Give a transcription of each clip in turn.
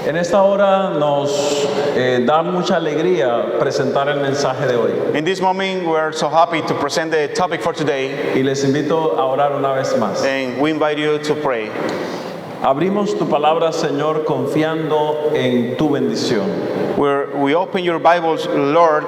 En esta hora nos da mucha alegría presentar el mensaje de hoy. In this moment, we are so happy to present the topic for today, Y les invito a orar una vez más. and we invite you to pray. Abrimos tu palabra, Señor, confiando en tu bendición. We open your Bibles, Lord,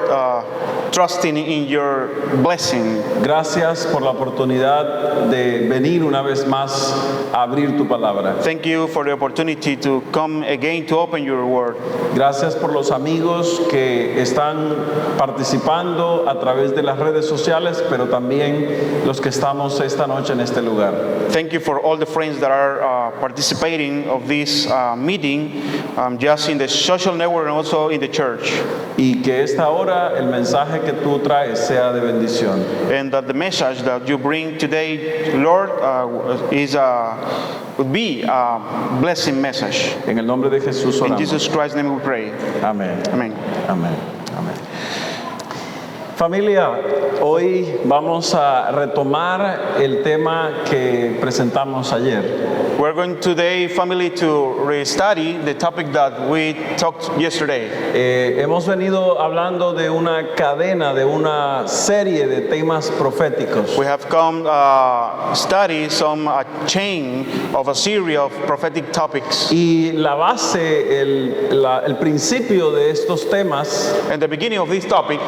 trusting in your blessing. Gracias por la oportunidad de venir una vez más a abrir tu palabra. Thank you for the opportunity to come again to open your word. Gracias por los amigos que están participando a través de las redes sociales, pero también los que estamos esta noche en este lugar. Thank you for all the friends that are participating of this meeting, just in the social network and also in the church. Y que esta hora el mensaje que tú traes sea de bendición. And that the message that you bring today, Lord, would be a blessing message. En el nombre de Jesús In oramos. Jesus Christ's name we pray. Amén. Amen. Amén. Amén. Familia, hoy vamos a retomar el tema que presentamos ayer. We're going today, family, to re-study the topic that we talked yesterday. Hemos venido hablando de una cadena, de una serie de temas proféticos. We have come study a chain of a series of prophetic topics. Y la base, el principio de estos temas And the beginning of this topic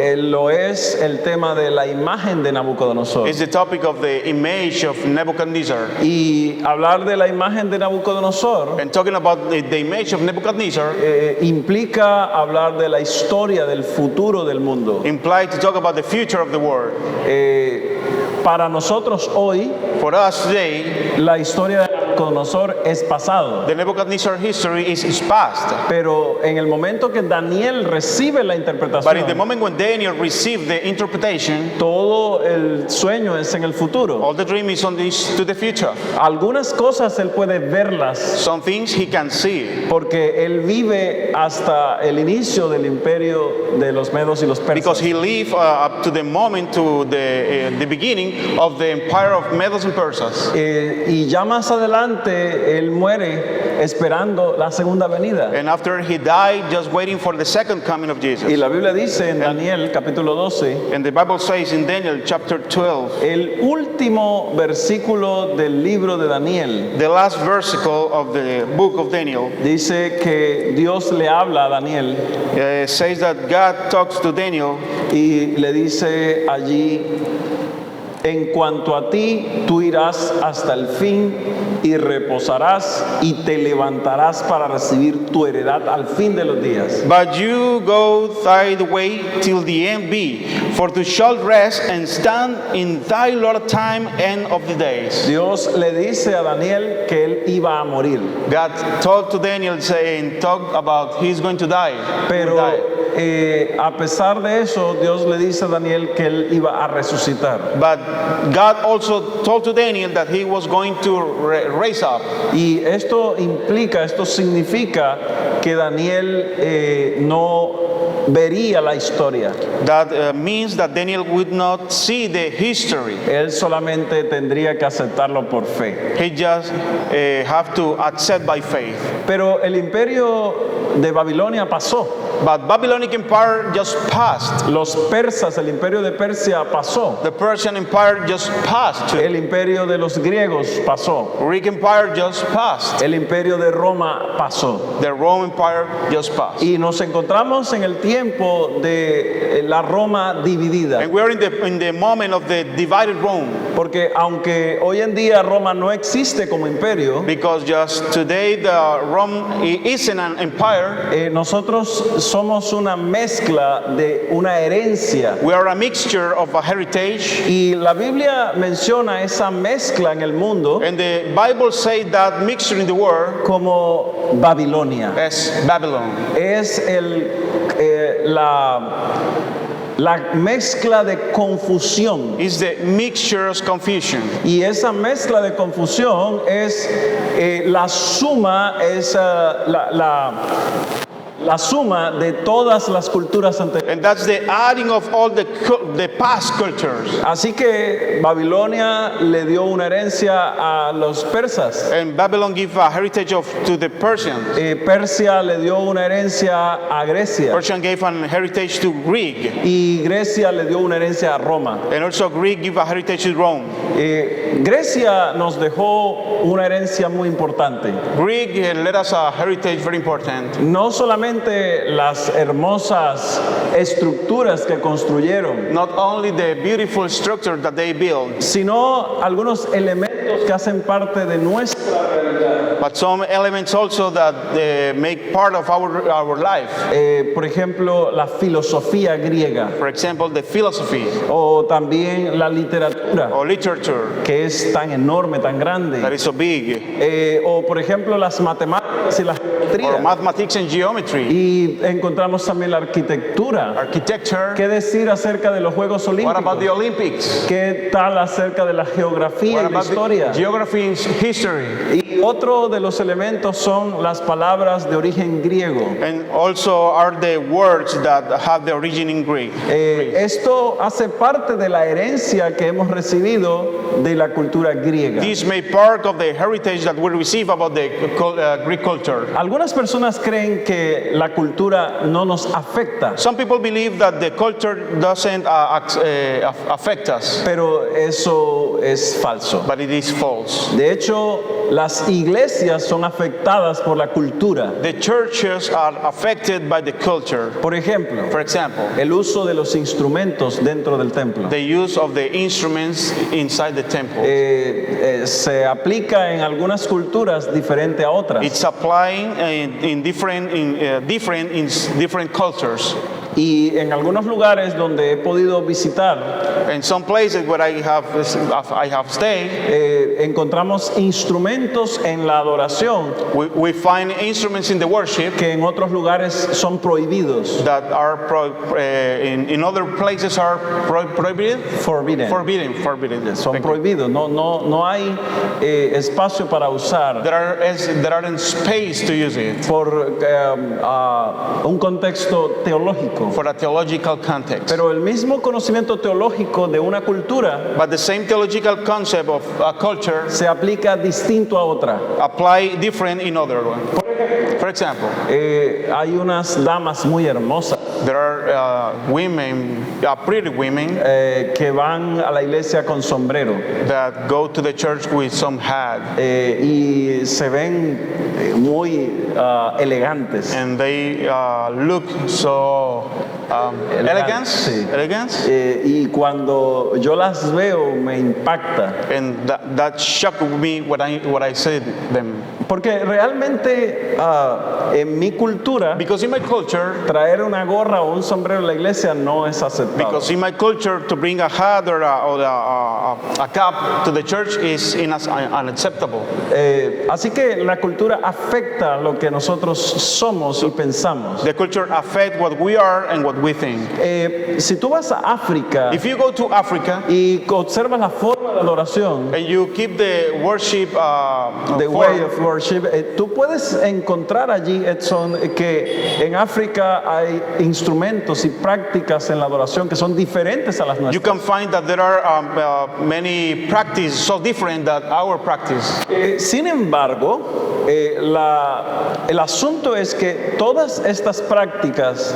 lo es el tema de la imagen de Nabucodonosor. is the topic of the image of Nebuchadnezzar. Y hablar de la imagen de Nabucodonosor And talking about the image of Nebuchadnezzar implica hablar de la historia del futuro del mundo. implied to talk about the future of the world. Para nosotros hoy, For us today, la historia de Nabucodonosor es pasado. the Nebuchadnezzar history is past. Pero en el momento que Daniel recibe la But in the interpretación, moment when Daniel received the interpretation, todo el sueño es en el futuro. all the dream is on this to the future. Algunas cosas él puede verlas Some things he can see porque él vive hasta el inicio del imperio de los medos y los because persas. he lived up to the moment to the beginning of the empire of Medes and Persas. Y ya más adelante él muere esperando la segunda venida. And after he died, just waiting for the second coming of Y Jesus. la Biblia dice en Daniel capítulo 12, And the Bible says in Daniel chapter 12, el último versículo del libro de Daniel, the last versicle of the book of Daniel, dice que Dios le habla a Daniel says that God talks to Daniel y le dice allí: en cuanto a ti, tú irás hasta el fin y reposarás y te levantarás para recibir tu heredad al fin de los días. But you go thy way till the end be, for thou shalt rest and stand in thy Lord time end of the days. Dios le dice a Daniel que él iba a morir, God told to Daniel, saying, talk about he's going to die. pero a pesar de eso, Dios le dice a Daniel que él iba a resucitar. But God also told to Daniel that he was going to raise up. Y esto significa que Daniel no vería la historia. That means that Daniel would not see the history. Él solamente tendría que aceptarlo por fe. He just have to accept by faith. Pero el imperio de Babilonia pasó. But Babylonian Empire just passed. Los persas, el imperio de Persia pasó. The Persian Empire just passed. El imperio de los griegos pasó. Greek Empire just passed. El imperio de Roma pasó. The Roman Empire just passed. Y nos encontramos en el tiempo de la Roma dividida. And we're in the moment of the divided Rome. Porque aunque hoy en día Roma no existe como imperio, Because just today the Rome isn't an empire. nosotros somos una mezcla de una herencia. We are a mixture of a heritage. Y la Biblia menciona esa mezcla en el mundo And the Bible says that mixture in the world como Babilonia. as Babylon. Es la mezcla de confusión. Is the mixture of confusion. Y esa mezcla de confusión es la suma, es la suma de todas las culturas anteriores. And that's the adding of all the past cultures. Así que Babilonia le dio una herencia a los persas. And Babylon gave a heritage to the Persians. Persia le dio una herencia a Grecia. Persian gave an heritage to Greek. Y Grecia le dio una herencia a Roma. And also Greek gave a heritage to Rome. Grecia nos dejó una herencia muy importante. Greek led us a heritage very important. No solamente las hermosas estructuras que construyeron, Not only the beautiful structure that they built, sino algunos elementos que hacen parte de nuestra realidad. but some elements also that make part of our life. Por ejemplo, la filosofía griega For example, the philosophy o también la literatura, or literature que es tan enorme, tan that grande. is so big, O por ejemplo, las matemáticas y la or geometría. mathematics and geometry, Y encontramos también la arquitectura. architecture. ¿Qué decir acerca de los Juegos What about the Olímpicos? Olympics? ¿Qué tal acerca de la geografía What y la about the historia? geography and history? Y otro de los elementos son las palabras de origen griego. And also are the words that have the origin in Greek. Esto hace parte de la herencia que hemos recibido de la cultura griega. This made part of the heritage that we receive about the Greek culture. Algunas personas creen que la cultura no nos afecta, Some people believe that the culture doesn't affect us, pero eso es falso. but it is false. De hecho, las iglesias son afectadas por la cultura. The churches are affected by the culture. Por ejemplo, For example, el uso de los instrumentos dentro del templo. the use of the instruments inside the temple. Se aplica en algunas culturas diferente a otras. It's applying in different cultures. Y en algunos lugares donde he podido visitar, In some places where I have stayed, encontramos instrumentos en la adoración we find instruments in the worship que en otros lugares son prohibidos. that are in other places are prohibited. Forbidden. Forbidden. Son Thank you. prohibidos. No hay espacio para usar There aren't space to use it por un contexto teológico. for a theological context. Pero el mismo conocimiento teológico de una cultura But the same theological concept of a culture se aplica distinto a otra. apply different in other one. For example, Hay unas damas muy hermosas there are women, pretty women, que van a la iglesia con sombrero that go to the church with some hat, y se ven muy elegantes. and they look so elegant. Sí. Elegance. Y cuando yo las veo me impacta. And that shocked me when I said them. Porque realmente en mi cultura Because in my culture, traer una gorra o un sombrero a la iglesia no es aceptable. because in my culture, to bring a hat or a cap to the church is unacceptable. Así que la cultura afecta lo que nosotros somos y pensamos. The culture affects what we are and what we think. Si tú vas a África If you go to Africa y observas la forma de adoración, and you keep the worship the form, way of worship, tú puedes encontrar allí, Edson, que en África hay instrumentos y prácticas en la adoración que son diferentes a las you nuestras. can find that there are many practices so different than our practice. Sin embargo, el asunto es que todas estas prácticas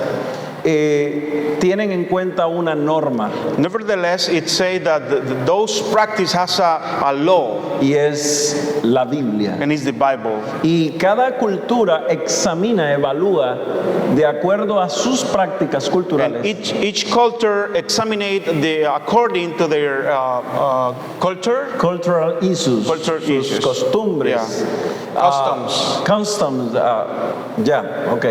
tienen en cuenta una norma Nevertheless, it says that those practice has a law, y es la Biblia. and it's the Bible. Y cada cultura examina, evalúa de acuerdo a sus prácticas And culturales. each culture examine according to their culture, Cultural issues, Cultural sus issues. costumbres, customs. customs, ok.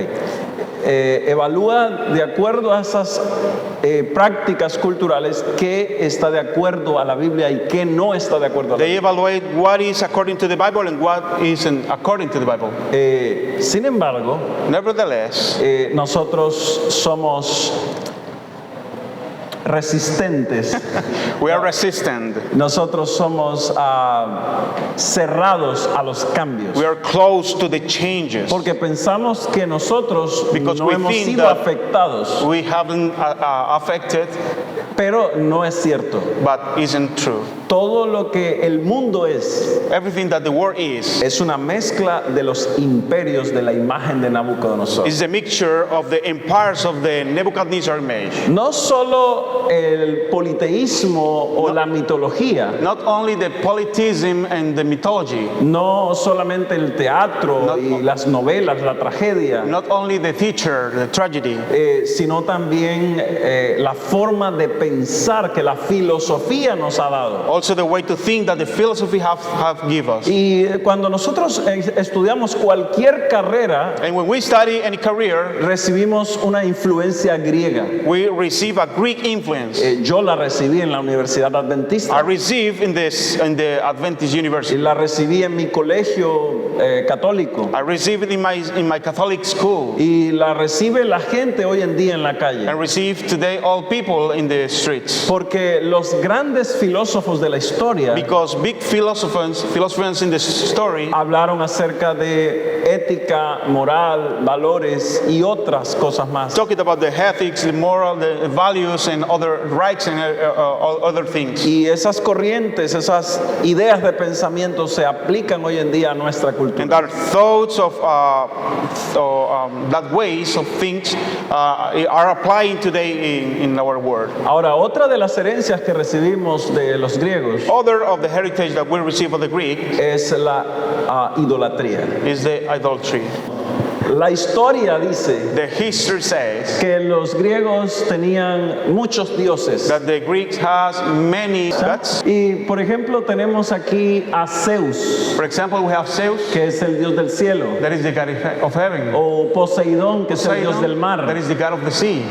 Evalúa de acuerdo a esas prácticas culturales qué está de acuerdo a la Biblia y qué no está de acuerdo a la They evaluate what is according to the Bible and what isn't according to the Bible. Biblia. Sin embargo, Nevertheless, nosotros somos resistentes. We are resistant. Nosotros somos cerrados a los cambios. We are close to the changes. Porque pensamos que nosotros Because no we hemos think sido that afectados, we haven't affected, pero no es cierto. but isn't true. Todo lo que el mundo es Everything that the world is una mezcla de los imperios de la imagen de Nabucodonosor. a mixture of the empires of the Nebuchadnezzar image. No solo el politeísmo o la mitología, Not only the politism and the mythology, no solamente el teatro y las novelas, la tragedia, not only the theater, the tragedy, sino también la forma de pensar que la filosofía nos ha dado. also the way to think that the philosophy have given us. Y cuando nosotros estudiamos cualquier carrera, And when we study any career, recibimos una influencia griega. we receive a Greek influence. Yo la recibí en la Universidad I Adventista receive in the Adventist y University. la recibí en mi colegio católico I receive it in my Catholic school. y la recibe la gente hoy en día en la calle. And receive today all people in the streets. Porque los grandes filósofos de la historia Because big philosophers in the story hablaron acerca de ética, moral, valores y otras cosas más. talking about the ethics, the moral, the values, and other rights and other things. Y esas corrientes, esas ideas de pensamiento se aplican hoy en día a nuestra And cultura. our thoughts of that ways of things are applying today in our world. Ahora, otra de las herencias que recibimos de los griegos Other of the heritage that we receive of the Greek es la idolatría. is the idolatry. La historia dice The history says que los griegos tenían muchos dioses. that the Greeks has many gods. Y por ejemplo tenemos aquí a Zeus, For example, we have Zeus, que es el dios del cielo, that is the god of heaven. o Poseidón, que es el dios del Poseidon, mar, that is the god of the sea.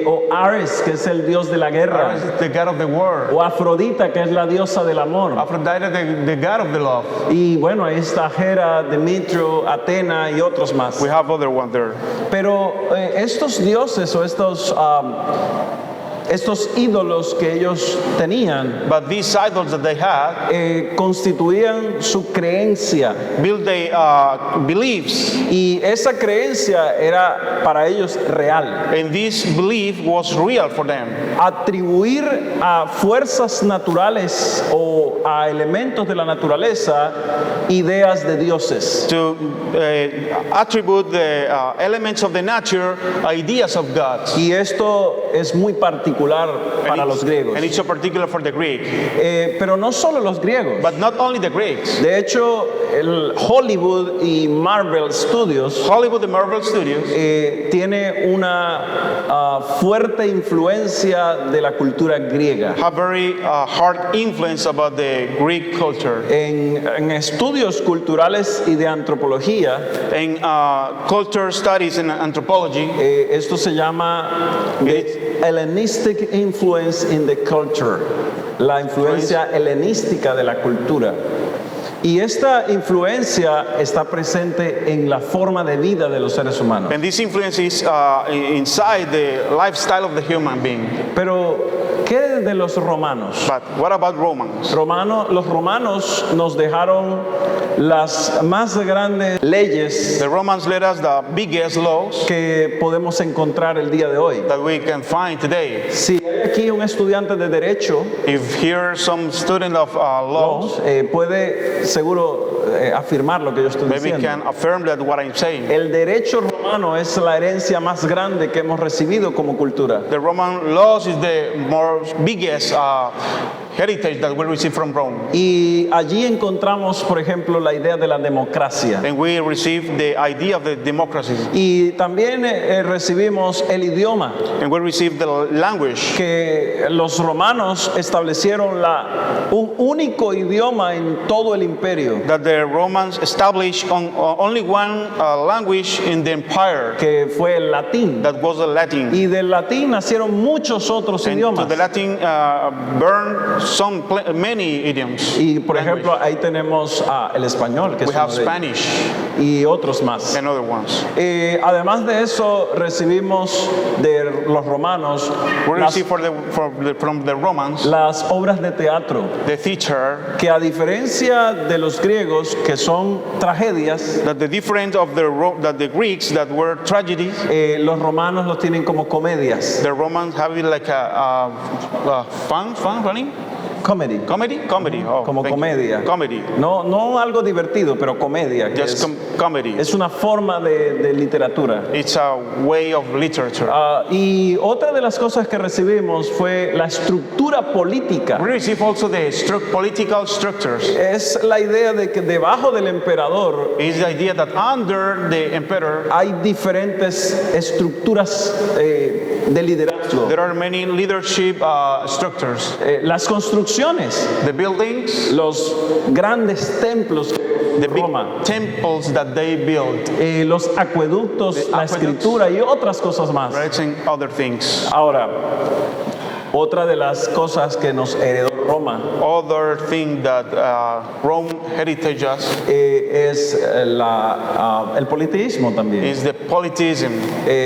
o Ares, que es el dios de la guerra, Ares is the god of the war. o Afrodita, que es la diosa del amor. Aphrodite, the god of the love. Y bueno, ahí está Hera, Demetrio, Atena y otros más. We have other one there. Pero estos dioses o estos ídolos que ellos tenían But these idols that they had constituían su creencia, build their beliefs, y esa creencia era para ellos real. and this belief was real for them. Atribuir a fuerzas naturales o a elementos de la naturaleza ideas de dioses. To attribute the elements of the nature, ideas of God. Y esto es muy particular para los griegos. And it's so particular for the Greek. Pero no solo los griegos. But not only the Greeks. De hecho, el Hollywood y Marvel Studios Hollywood, the Marvel Studios, tiene una fuerte influencia de la cultura griega. have very hard influence about the Greek culture. En estudios culturales y de antropología, In culture studies and anthropology, esto se llama the Hellenistic influence in the culture, la influencia helenística de la cultura. Y esta influencia está presente en la forma de vida de los seres humanos. and this influence is inside the lifestyle of the human being. Pero, ¿qué de los romanos? But what about Romans? Los romanos nos dejaron las más grandes leyes The Romans let us the biggest laws que podemos encontrar el día de hoy. that we can find today. Si hay aquí un estudiante de derecho, If here some student of laws, puede seguro afirmar lo que yo estoy maybe diciendo. can affirm that what I'm saying. El derecho romano es la herencia más grande que hemos recibido como cultura. The Roman laws is the biggest heritage that we receive from Rome. Y allí encontramos, por ejemplo, la idea de la democracia. And we receive the idea of the democracy. Y también recibimos el idioma, And we receive the language. que los romanos establecieron un único idioma en todo el imperio, That the Romans established only one language in the empire. que fue el latín. That was the Latin. Y del latín nacieron muchos otros And idiomas. to the Latin burned many idioms. Y por language. ejemplo, ahí tenemos el español, que es We have uno de ellos, Spanish y otros más. and other ones. Además de eso, recibimos de los romanos We las, receive from the Romans las obras de teatro, the theater, que a diferencia de los griegos, que son tragedias, that the difference of that the Greeks that were tragedies, los romanos los tienen como comedias. the Romans have it like a funny Comedy. comedy. Oh, Como thank you. comedia. Comedy. No algo divertido, pero comedia. Que Just comedy. es una forma de literatura. It's a way of literature. Y otra de las cosas que recibimos fue la estructura política. We receive also the political structures. Es la idea de que debajo del emperador It's the idea that under the emperor hay diferentes estructuras de liderazgo. there are many leadership structures. Las construcciones, The buildings, los grandes templos the de big Roma, temples that they built, los acueductos, The la aqueducts. escritura y otras cosas más. right, and other things. Ahora, otra de las cosas que nos heredó Roma Other thing that Rome heritage us es el politeísmo también. is the politism.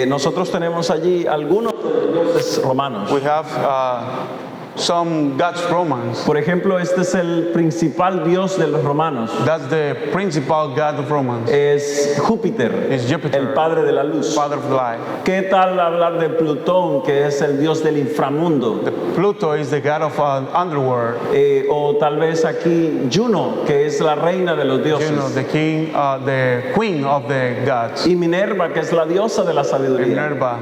Nosotros tenemos allí algunos dioses romanos. We have some gods Romans. Por ejemplo, este es el principal dios de los romanos. That's the principal god of Romans. Es Júpiter, Is Jupiter, el padre de la luz. father of light. ¿Qué tal hablar de Plutón, que es el dios del inframundo? Pluto is the god of underworld. O tal vez aquí Juno, que es la reina de los dioses. You know, the queen of the gods. Y Minerva, que es la diosa de la sabiduría. Minerva,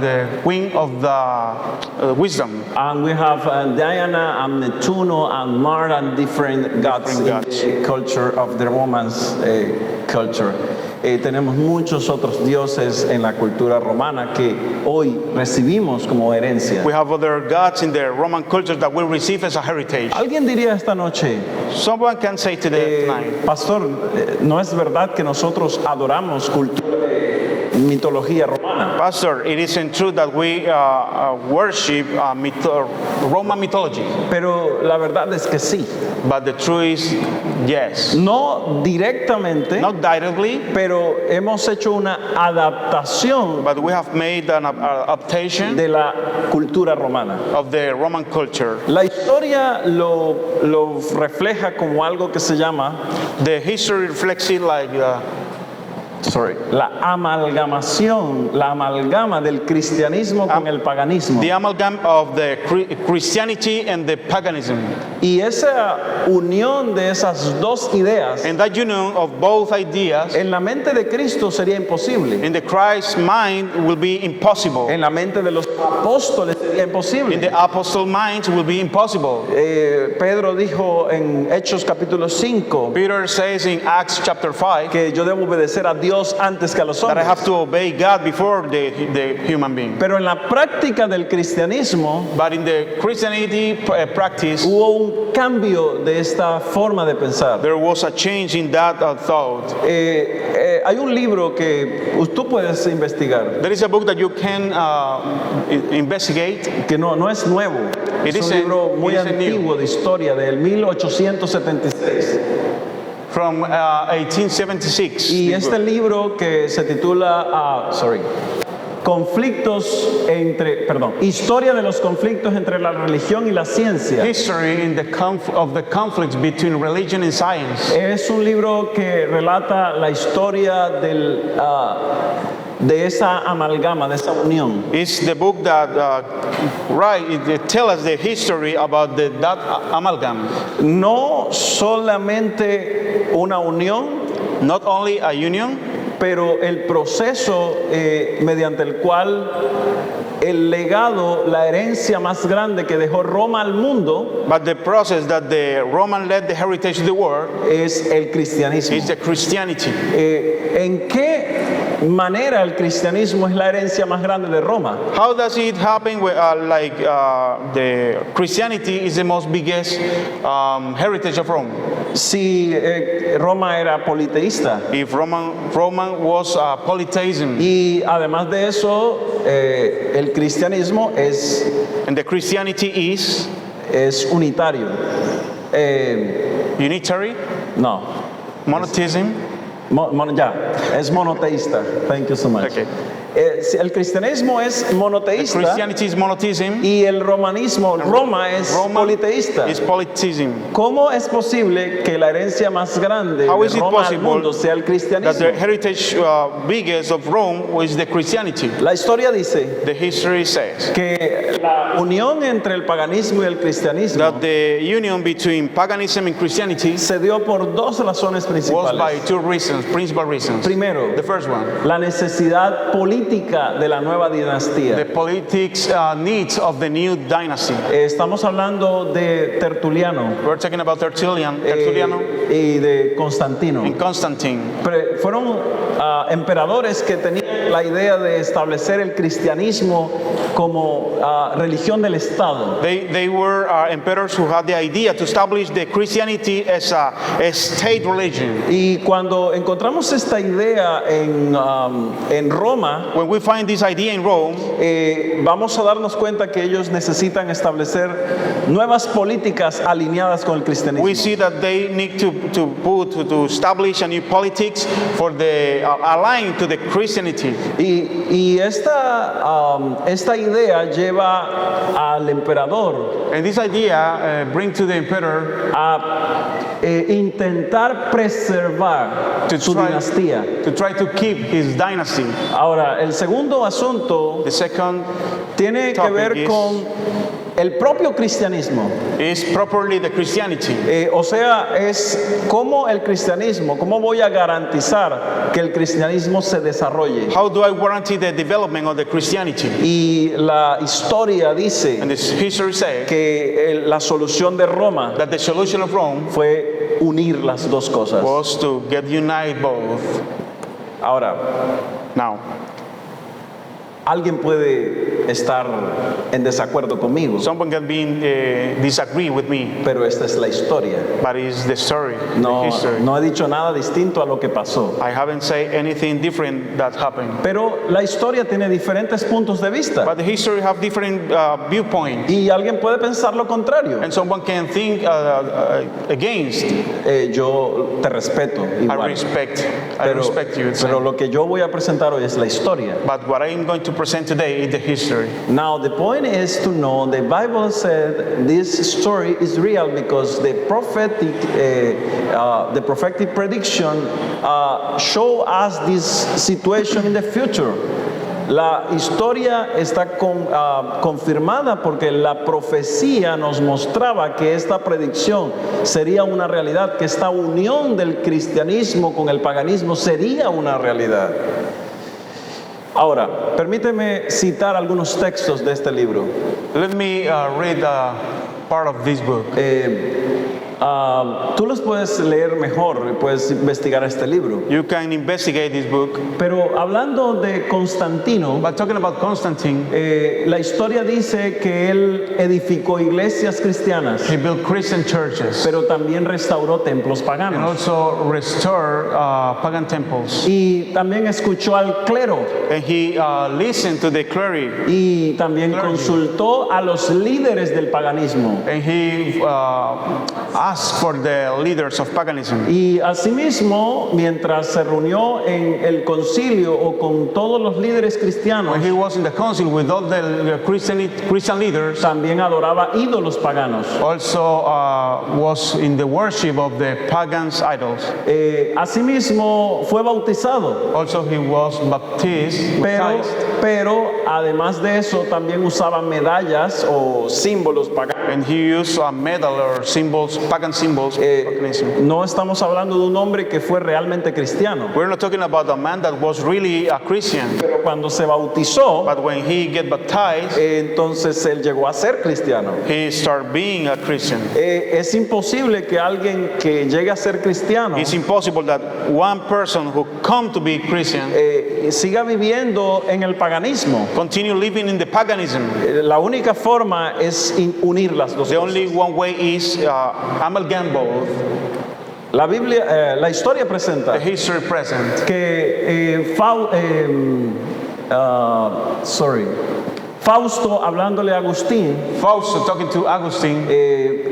the queen of the wisdom. And we have Diana and Neptuno and Mars and different gods in the culture of the Romans culture. Tenemos muchos otros dioses en la cultura romana que hoy recibimos como herencia. We have other gods in the Roman culture that we receive as a heritage. Alguien diría esta noche, Someone can say today, tonight, pastor, ¿no es verdad que nosotros adoramos mitología romana? Pastor, it isn't true that we worship Roman mythology, Pero la verdad es que sí. but the truth is yes. No directamente, Not directly, pero hemos hecho una adaptación but we have made an adaptation de la cultura romana. of the Roman culture. La historia lo refleja como algo que se llama The history reflects it like la amalgama del cristianismo con el paganismo. the amalgam of the Christianity and the paganism. Y esa unión de esas dos ideas And that union of both ideas en la mente de Cristo sería imposible. in the Christ mind will be impossible. En la mente de los apóstoles sería In imposible. the apostle mind will be impossible. Pedro dijo en Hechos capítulo 5 Peter says in Acts chapter 5 que yo debo obedecer a Dios antes que a los that I hombres. have to obey God before the human being. Pero en la práctica del cristianismo But in the Christianity practice, hubo un cambio de esta forma de pensar. there was a change in that thought. Hay un libro que tú puedes investigar, There is a book that you can investigate. que no es nuevo. It Es un isn't- libro muy it isn't new. antiguo de historia, del 1876. From 1876. Y este libro que se titula, Historia de los conflictos entre la religión y la ciencia. History in of the conflicts between religion and science. Es un libro que relata la historia de esa amalgama, de esa unión. It's the book that it tells us the history about that amalgam. No solamente una unión, Not only a union, pero el proceso mediante el cual el legado, la herencia más grande que dejó Roma al mundo but the process that the Roman led the heritage of the world es el cristianismo. is the Christianity. ¿En qué manera el cristianismo es la herencia más grande de Roma? How does it happen with, the Christianity is the most biggest heritage of Rome? Si Roma era politeísta If Roman was polytheism, y además de eso el cristianismo es and the Christianity is unitario. Unitary, No, monotheism. ya, es monoteísta. Thank you so much. Okay. Si el cristianismo es monoteísta Christianity is monotheism. y el romanismo, Roma es politeísta. is polytheism. ¿Cómo es posible que la herencia más grande How de is it Roma al possible mundo sea el That cristianismo? the heritage biggest of Rome was the Christianity. La historia dice The history says que la unión entre el paganismo y el cristianismo that the union between paganism and Christianity se dio por dos razones was by principales. two reasons, principal reasons. Primero, The first one, la necesidad política de la nueva the dinastía. politics needs of the new dynasty. Estamos hablando de Tertuliano We're talking about Tertulliano y de Constantino. and Constantine. Fueron emperadores que tenían la idea de establecer el cristianismo como religión del Estado. They were emperors who had the idea to establish the Christianity as a state religion. Y cuando encontramos esta idea en Roma, When we find this idea in Rome, vamos a darnos cuenta que ellos necesitan establecer nuevas políticas alineadas con el cristianismo. we see that they need to establish a new politics for the aligned to the Christianity. Y esta idea lleva al emperador And this idea bring to the emperor a intentar preservar su dinastía. to try to keep his dynasty. Ahora, el segundo asunto The second tiene que topic ver is- con el propio cristianismo. is properly the Christianity. O sea, es cómo el cristianismo, cómo voy a garantizar que el cristianismo se desarrolle. How do I guarantee the development of the Christianity? Y la historia dice And this history says que la solución de Roma that the solution of Rome fue unir las dos cosas. was to get united both. Ahora, Now, alguien puede estar en desacuerdo conmigo, someone can be disagree with me, pero esta es la historia. but it's the story, the No, history. no he dicho nada distinto a lo que pasó. I haven't said anything different that happened. Pero la historia tiene diferentes puntos de vista. But the history have different viewpoints. Y alguien puede pensar lo contrario. And someone can think against. Yo te respeto I igual. respect you. Pero lo que yo voy a presentar hoy es la historia. But what I'm going to present today is the history. Now the point is to know the Bible said this story is real because the prophetic prediction show us this situation in the future. La historia está confirmada porque la profecía nos mostraba que esta predicción sería una realidad, que esta unión del cristianismo con el paganismo sería una realidad. Ahora, permíteme citar algunos textos de este libro. Let me read part of this book. Tú los puedes leer mejor, puedes investigar este libro. You can investigate this book. Pero hablando de Constantino, But talking about Constantine, la historia dice que él edificó iglesias cristianas, he built Christian churches pero también restauró templos and paganos. also restored pagan temples. Y también escuchó al clero And he listened to the clergy. y también Clergy. consultó a los líderes del paganismo. And he asked for the leaders of paganism. Y asimismo, mientras se reunió en el concilio o con todos los líderes cristianos, When he was in the council with all the Christian leaders, también adoraba ídolos paganos. also was in the worship of the pagans idols. Asimismo, fue bautizado. Also he was Pero además de eso también usaba medallas o símbolos paganos. and he used a medal or symbols, pagan symbols. Paganism. No estamos hablando de un hombre que fue realmente cristiano, We're not talking about a man that was really a Christian, pero cuando se bautizó, but when he get baptized, entonces él llegó a ser cristiano. he started being a Christian. Es imposible que alguien que llegue a ser cristiano It's impossible that one person who come to be Christian siga viviendo en el paganismo. continue living in the paganism. La única forma es unir las dos The cosas. only one way is amalgam both. La Biblia, la historia presenta The history present. que Fausto hablándole a Agustín, Fausto talking to Augustine,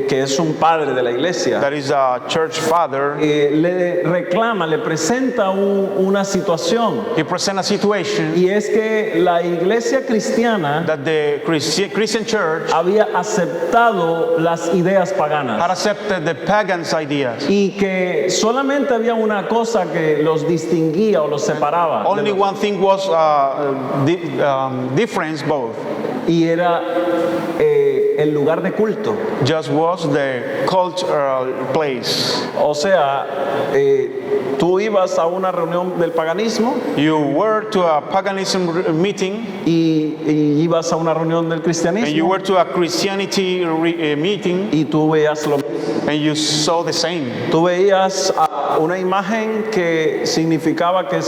que es un padre de la iglesia, that is a church father. le reclama, le presenta una situación, He presents a situation y es que la iglesia cristiana that the Christian church había aceptado las ideas paganas had accepted the pagans' ideas. y que solamente había una cosa que los distinguía o los separaba, Only one thing was difference both. y era el lugar de culto. Just was the cultural place. O sea, tú ibas a una reunión del paganismo You were to a paganism meeting, y ibas a una reunión del and you cristianismo were to a Christianity meeting, y tú veías lo and you saw the same. Tú veías una imagen que significaba que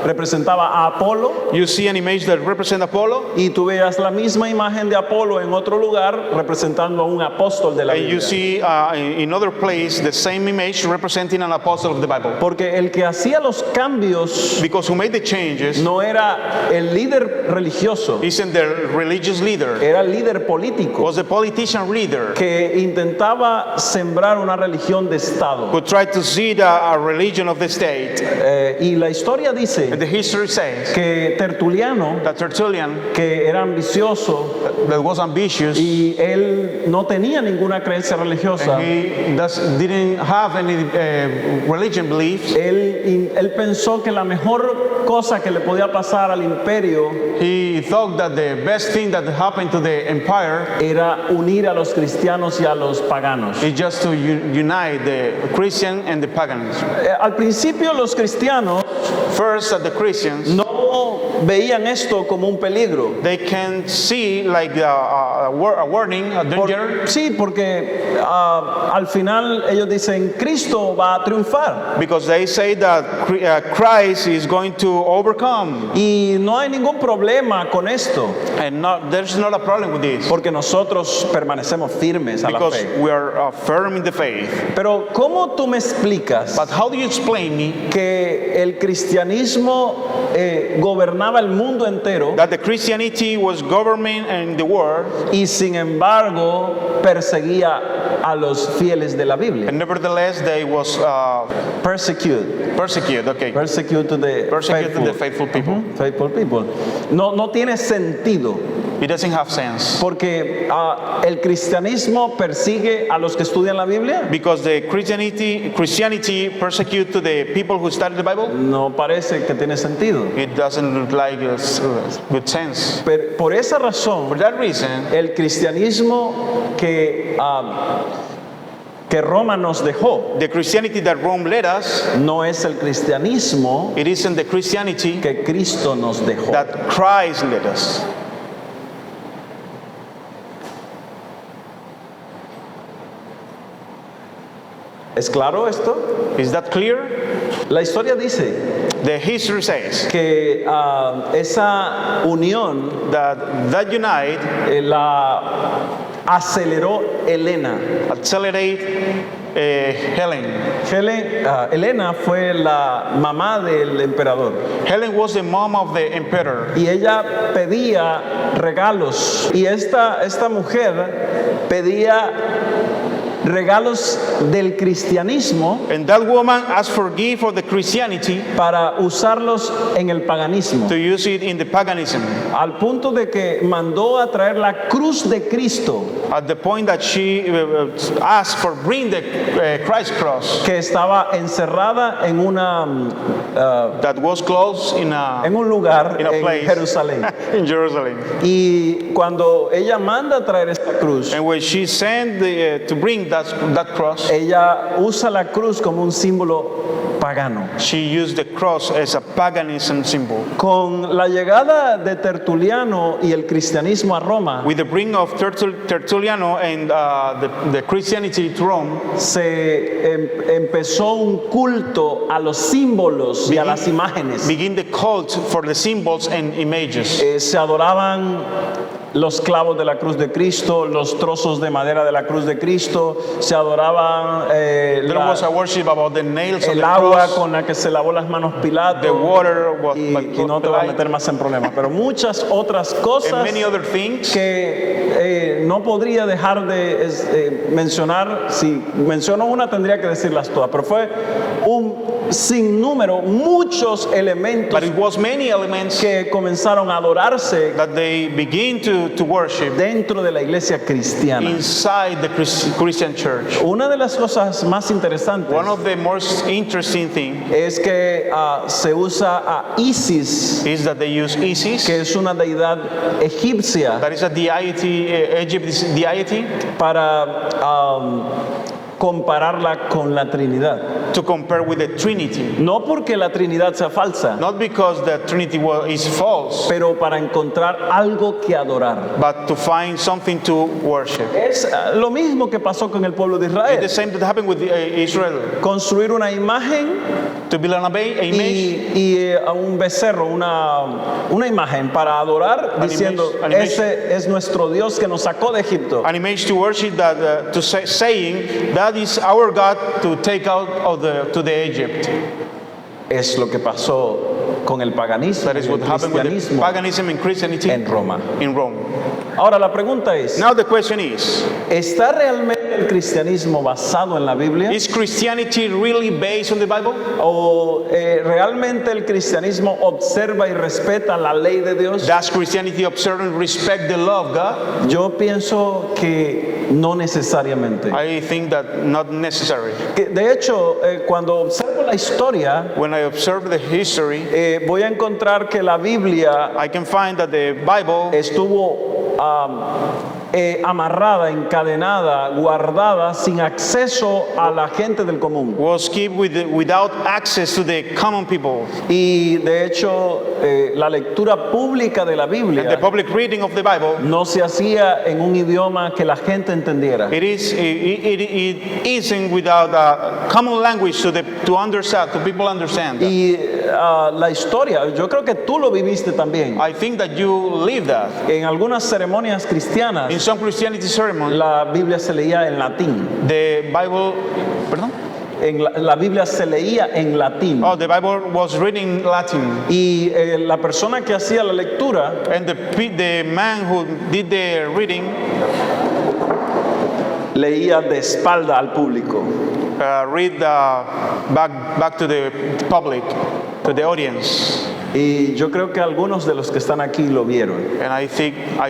representaba a Apolo, You see an image that represents Apollo, y tú veías la misma imagen de Apolo en otro lugar representando a un apóstol de la and you Biblia. see in other place the same image representing an apostle of the Bible. Porque el que hacía los cambios Because who made the changes no era el líder religioso, isn't the religious leader, era el líder político was the politician leader que intentaba sembrar una religión de Estado. who tried to seed a religion of the state. Y la historia dice And the history says que Tertuliano, that Tertullian, que era ambicioso that was ambitious, y él no tenía ninguna creencia religiosa, he didn't have any religion beliefs. él pensó que la mejor cosa que le podía pasar al imperio He thought that the best thing that happened to the empire era unir a los cristianos y a los paganos. is just to unite the Christian and the pagans. Al principio los cristianos First, that the Christians, no veían esto como un peligro. they can see like a warning, a danger, Sí, porque al final ellos dicen, Cristo va a triunfar. because they say that Christ is going to overcome. Y no hay ningún problema con esto, And there's not a problem with this, porque nosotros permanecemos firmes a la because fe. we are firm in the faith. Pero ¿cómo tú me explicas But how do you explain me que el cristianismo gobernaba el mundo entero that the Christianity was governing in the world, y sin embargo perseguía a los fieles de la Biblia? and nevertheless they was Persecute persecuted? Okay, to the persecuted the faithful. faithful people. Faithful people. No tiene sentido, It doesn't have sense, porque el cristianismo persigue a los que estudian la Biblia. because the Christianity persecute to the people who study the Bible. No parece que tiene sentido. It doesn't look like good sense. Pero por esa razón, For that reason, el cristianismo que Roma nos dejó the Christianity that Rome led us, no es el cristianismo it isn't the Christianity que Cristo nos dejó. that Christ led us. ¿Es claro esto? Is that clear? La historia dice The history says que esa unión that unite la aceleró Helena. accelerate Helen. Helena fue la mamá del emperador Helen was the mom of the emperor, y ella pedía regalos, y esta mujer pedía regalos del cristianismo and that woman asked for gift for the Christianity para usarlos en el paganismo, to use it in the paganism, al punto de que mandó a traer la cruz de Cristo at the point that she asked for bring the Christ cross que estaba encerrada en that was closed in un lugar in a en place. Jerusalén. in Jerusalem. Y cuando ella manda a traer esta cruz, And when she sent to bring that cross, ella usa la cruz como un símbolo pagano. she used the cross as a paganism symbol. Con la llegada de Tertuliano y el cristianismo a Roma, With the bring of Tertulliano and the Christianity to Rome, se empezó un culto a los símbolos y a las imágenes. begin the cult for the symbols and images. Se adoraban los clavos de la cruz de Cristo, los trozos de madera de la cruz de Cristo, se adoraban There was a worship about the nails of el the agua cross, con la que se lavó las manos Pilato, the water was y by no te voy a Pilate, meter más en problemas, pero muchas otras and cosas many other things. que no podría dejar de mencionar. Si menciono una tendría que decirlas todas, pero fue un sinnúmero, muchos elementos But it was many elements que comenzaron a adorarse that they begin to worship dentro de la iglesia cristiana. inside the Christian church. Una de las cosas más interesantes One of the most interesting things es que se usa a Isis, is that they use Isis, que es una deidad egipcia, that is a deity, Egypt's deity, para compararla con la Trinidad. to compare with the Trinity. No porque la Trinidad sea falsa, Not because the Trinity is false, pero para encontrar algo que adorar. but to find something to worship. Es lo mismo que pasó con el pueblo de It's the Israel. same that happened with Israel. Construir una imagen To build an image, y a un becerro, una imagen para adorar, diciendo, an image. ese es nuestro Dios que nos sacó de Egipto. an image to worship that, saying that is our God to take out of to the Egypt. Es lo que pasó con el paganismo That y is el what happened with the cristianismo paganism and Christianity en Roma. in Rome. Ahora la pregunta es, Now the question is ¿está realmente el cristianismo basado en la Biblia? Christianity really based on the Bible? ¿O realmente el cristianismo observa y respeta la ley de Dios? Does Christianity observe and respect the law of God? Yo pienso que no necesariamente. I think that not necessary. De hecho, cuando observo la historia, When I observe the history, voy a encontrar que la Biblia I can find that the Bible estuvo amarrada, encadenada, guardada, sin acceso a la gente del común. was kept without access to the common people. Y de hecho, la lectura pública de la And the Biblia public reading of the Bible, no se hacía en un idioma que la gente entendiera. it isn't without a common language to understand, to people understand. Y la historia, yo creo que tú lo viviste también. I think that you live that. En algunas ceremonias In cristianas, some Christianity ceremony, la Biblia se leía en latín. the Bible, pardon? La Biblia se leía en latín. Oh, the Bible was written in Latin, Y la persona que hacía la lectura and the man who did the reading leía de espalda al público. read back to the public, to the audience. Y yo creo que algunos de los que están aquí lo vieron. And I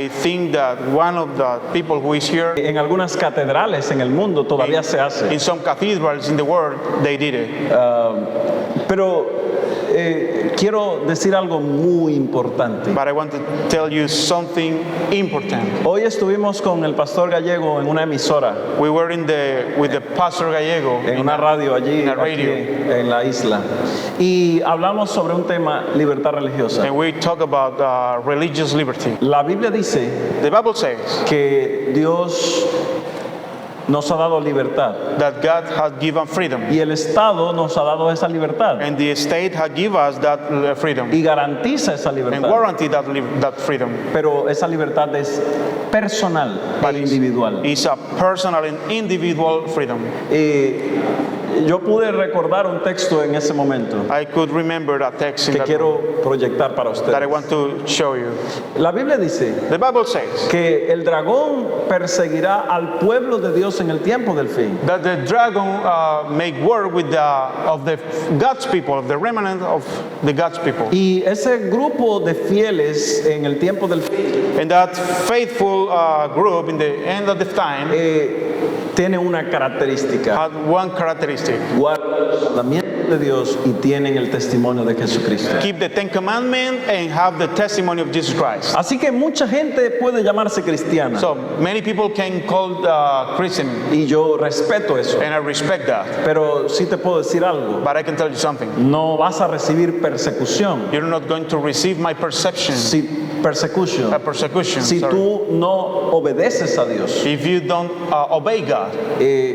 think that one of the people who is here En algunas catedrales en el mundo todavía se hace. in some cathedrals in the world, they did it. Pero quiero decir algo muy importante. But I want to tell you something important. Hoy estuvimos con el pastor Gallego en una emisora, We were with the Pastor Gallego en una radio allí in a aquí radio. en la isla. Y hablamos sobre un tema, libertad religiosa. And we talk about religious liberty. La Biblia dice The Bible says que Dios nos ha dado libertad that God has given freedom, y el Estado nos ha dado esa libertad and the state has given us that freedom y garantiza esa and libertad. guarantee that freedom. Pero esa libertad es personal e individual. It's a personal and individual freedom. Yo pude recordar un texto en ese momento I could remember a text in que that quiero proyectar para that I ustedes. want to show you. La Biblia dice The Bible says que el dragón perseguirá al pueblo de Dios en el tiempo del fin. that the dragon make war with of the God's people, of the remnant of the God's people. Y ese grupo de fieles en el tiempo del fin And that faithful group in the end of the time tiene una característica: had one characteristic. guardan los mandamientos de Dios y tienen el testimonio de Jesucristo. Keep the Ten Commandments and have the testimony of Jesus Christ. Así que mucha gente puede llamarse cristiana So many people can call Christian, y yo respeto eso, and I respect that. pero sí te puedo decir algo: But I can tell you something. no vas a recibir persecución You're not going to receive my perception, persecution persecution, si sorry, tú no obedeces a Dios. if you don't obey God.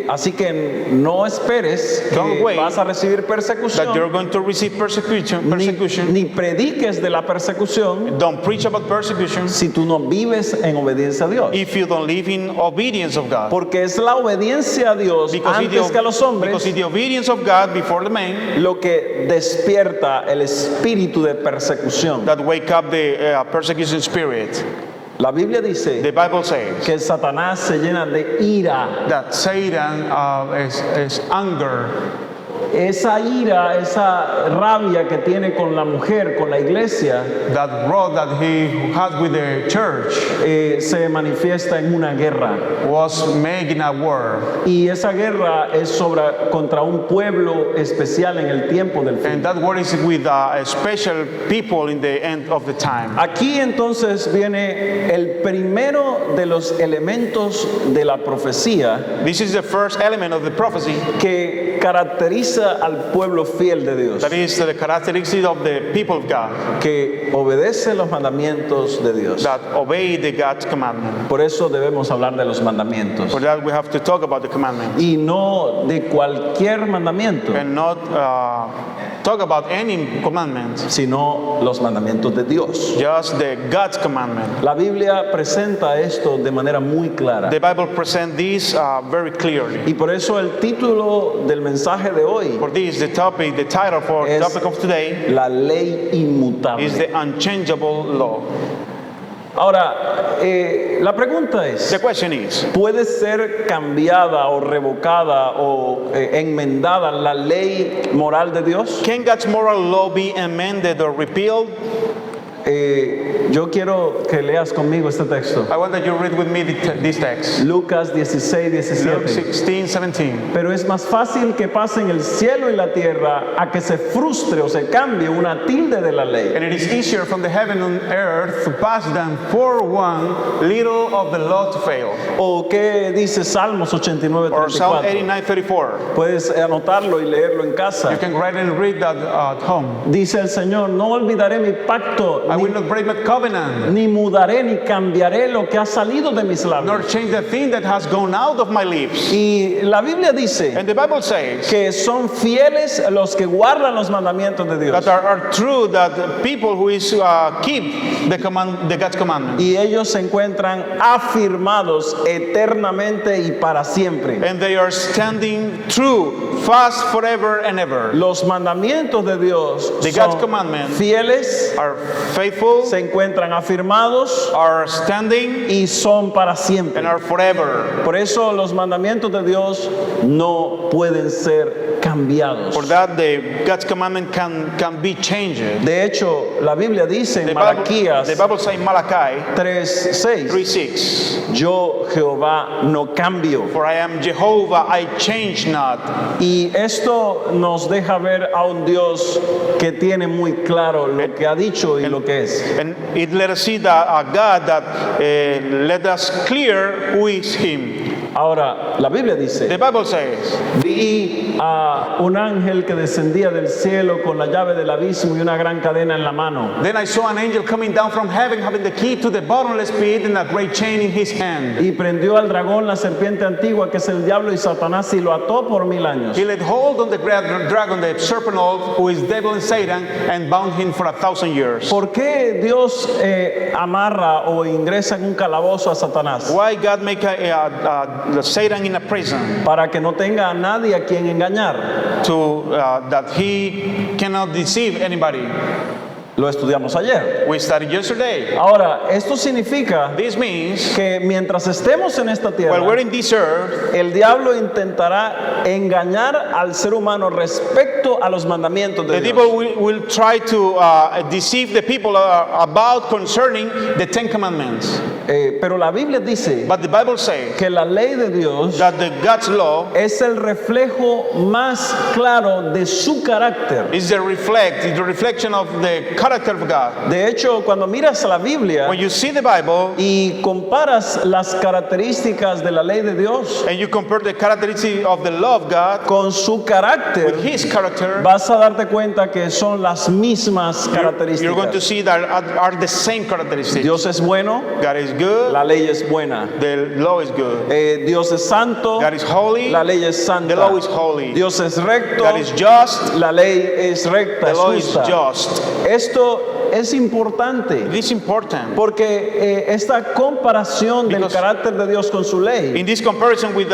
Así que no esperes Don't que wait. vas a recibir persecución that you're persecución, going to receive persecution. ni prediques de la persecución Don't preach about persecution si tú no vives en obediencia a Dios. if you don't live in obedience of God. Porque es la obediencia a Dios antes que a los Because hombres it's the obedience of God before the man lo que despierta el espíritu de persecución. that wake up the persecution spirit. La Biblia dice The Bible says que Satanás se llena de ira. that Satan is anger. Esa ira, esa rabia que tiene con la mujer, con la iglesia, That wrath that he had with the church se manifiesta en una guerra. was making a war. Y esa guerra es contra un pueblo especial en el tiempo del fin. And that war is with special people in the end of the time. Aquí entonces viene el primero de los elementos de la profecía This is the first element of the prophecy. que caracteriza al pueblo fiel de Dios, That is the characteristic of the people of God que obedece los mandamientos de Dios. that obey the God's commandment. Por eso debemos hablar de los mandamientos For that we have to talk about the commandments y no de cualquier mandamiento, and not talk about any commandments, sino los mandamientos de Dios. just the God's commandment. La Biblia presenta esto de manera muy clara. The Bible presents this very clearly. Y por eso el título del mensaje de hoy For this, the title for the es topic of today la ley is inmutable. the unchangeable law. Ahora, la pregunta es, The question is, ¿puede ser cambiada o revocada o enmendada la ley moral de Dios? can God's moral law be amended or repealed? Yo quiero que leas conmigo este texto. I want that you read with me this text. Lucas 16, Luke 17. 16:17. Pero es más fácil que pasen el cielo y la tierra a que se frustre o se cambie una tilde de la ley. And it is easier from the heaven and earth to pass than for one little of the law to fail. ¿O qué dice Salmos 89, Or Psalm 34? 89:34. Puedes anotarlo y leerlo en You casa. can write and read that at home. Dice el Señor, no olvidaré mi pacto, I will not break my covenant, ni mudaré ni cambiaré lo que ha salido de mis nor labios. change the thing that has gone out of my lips. Y la Biblia dice And the Bible says que son fieles los que guardan los mandamientos de Dios. that are true, that people who is keep the God's commandment. Y ellos se encuentran afirmados eternamente y para siempre. And they are standing true, fast forever and ever. Los mandamientos de Dios The son God's commandment fieles, Are faithful, se encuentran afirmados are standing, y son para siempre. and are forever. Por eso los mandamientos de Dios no pueden ser cambiados. For that, the God's commandment can be changed. De hecho, la Biblia dice en Malaquías The Bible says in Malachi 3:6, 3:6, yo Jehová no cambio. for I am Jehovah, I change not. Y esto nos deja ver a un Dios que tiene muy claro lo que ha dicho y lo que es. And it let us see that a God that let us clear who is Him. Ahora, la Biblia dice, The Bible says, vi a un ángel que descendía del cielo con la llave del abismo y una gran cadena en la mano. then I saw an angel coming down from heaven, having the key to the bottomless pit and a great chain in his hand. Y prendió al dragón, la serpiente antigua, que es el diablo y Satanás, y lo ató por 1000 años. He laid hold on the dragon, the serpent oath, who is devil and Satan, and bound him for 1,000 years. ¿Por qué Dios amarra o ingresa en un calabozo a Satanás? Why God make Satan in a prison? Para que no tenga a nadie a quien engañar. To that he cannot deceive anybody. Lo estudiamos ayer. We studied yesterday. Ahora, esto significa This means que mientras estemos en esta while we're tierra, in this earth, el diablo intentará engañar al ser humano respecto a los mandamientos de the Dios. devil will try to deceive the people about concerning the 10 commandments. Pero la Biblia dice But the Bible says que la ley de Dios that the God's law es el reflejo más claro de su carácter. is the reflection of the character character of God. De hecho, cuando miras la Biblia When you see the Bible y comparas las características de la ley de Dios and you compare the characteristics of the law of God con su carácter, with His character, vas a darte cuenta que son las mismas you're going to características. see that are the same characteristics. Dios es bueno, God is good, la ley es buena. the law is good. Dios es santo, God is holy, la ley es the santa. law is holy. Dios es recto, God is just, la ley es recta, the es law is justa. just. Esto es importante It is important. porque esta comparación del Because carácter de Dios con su ley In this comparison with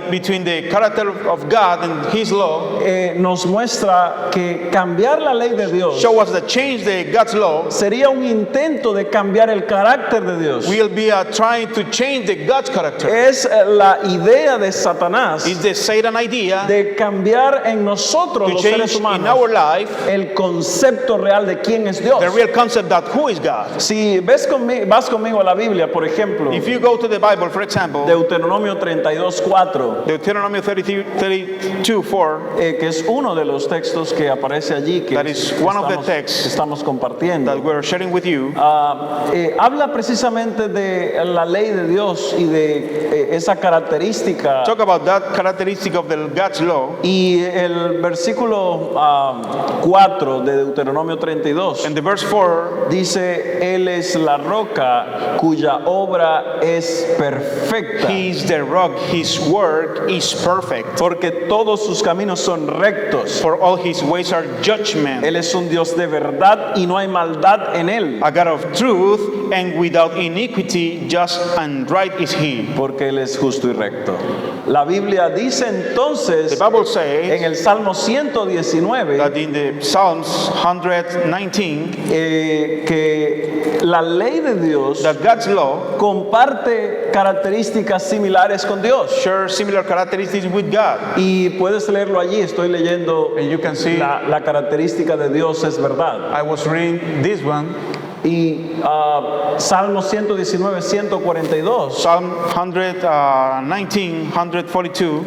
between the character of God and His law, nos muestra que cambiar la ley de Dios show us that change the God's law sería un intento de cambiar el carácter de Dios. will be trying to change the God's character. Es la idea de Satanás It's the Satan idea de cambiar en nosotros to los change seres in humanos our life el concepto real de quién es Dios. the real concept that who is God. Si vas conmigo a la Biblia, por ejemplo, If you go to the Bible, for example, Deuteronomio 32:4, Deuteronomy 32:4, que es uno de los textos que aparece allí que That is one of the texts que estamos compartiendo. that we're sharing with you, Habla precisamente de la ley de Dios y de esa característica. talk about that characteristic of the God's law. Y el versículo 4 de Deuteronomio 32 And the verse 4, dice: Él es la roca cuya obra es perfecta, He is the rock, His work is perfect. porque todos sus caminos son rectos. For all His ways are judgment. Él es un Dios de verdad y no hay maldad en él, A God of truth and without iniquity, just and right is He. porque él es justo y recto. La Biblia dice The entonces Bible en says el Salmo 119 that in the Psalms 119, que la ley de Dios that God's law comparte características similares con Dios. shares similar characteristics with God. Y puedes leerlo allí, estoy leyendo And you can see, la característica de Dios es verdad. I was reading this one, Y Salmo 119, 142 Psalm 119, 142,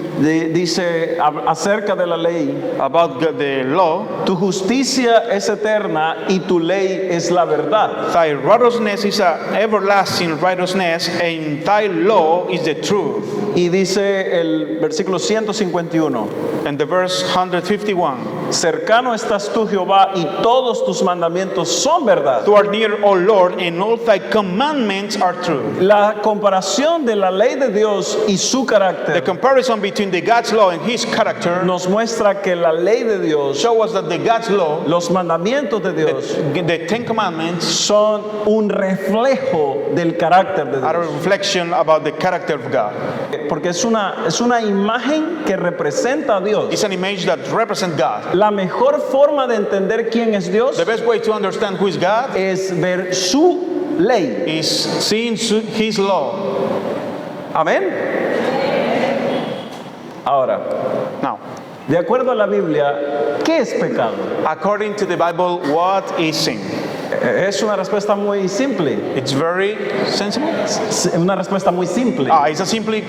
dice acerca de la ley: about the law. tu justicia es eterna y tu ley es la verdad. Thy righteousness is a everlasting righteousness, and thy law is the truth. Y dice el versículo 151: And the verse 151, cercano estás tú, Jehová, y todos tus mandamientos son verdad. thou art near, O Lord, and all thy commandments are true. La comparación de la ley de Dios y su The carácter comparison between the God's law and His character nos muestra que la ley de Dios, show us that the God's law, los mandamientos de Dios, the Ten Commandments, son un reflejo del carácter de are a Dios. reflection about the character of God. Porque es una imagen que representa a Dios. It's an image that represents God. La mejor forma de entender quién es Dios The best way to understand who is God es ver su ley. is seeing His law. Amén. Ahora, Now, de acuerdo a la Biblia, ¿qué es pecado? according to the Bible, what is sin? Es una respuesta muy simple. It's very sensible. Una respuesta muy simple. It's a simple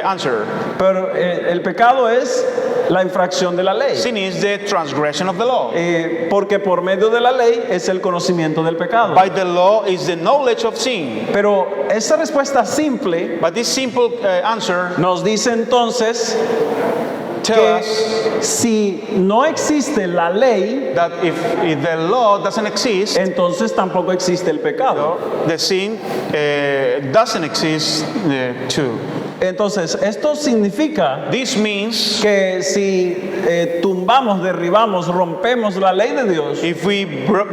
answer. Pero el pecado es la infracción de la ley. Sin is the transgression of the law. Porque por medio de la ley es el conocimiento del pecado. By the law is the knowledge of sin. Pero esa respuesta simple But this simple answer nos dice entonces tells que us si no existe la ley, that if the law doesn't exist, entonces tampoco existe el pecado. the sin doesn't exist too. Entonces, esto significa This means que si tumbamos, derribamos, rompemos la ley de Dios, if we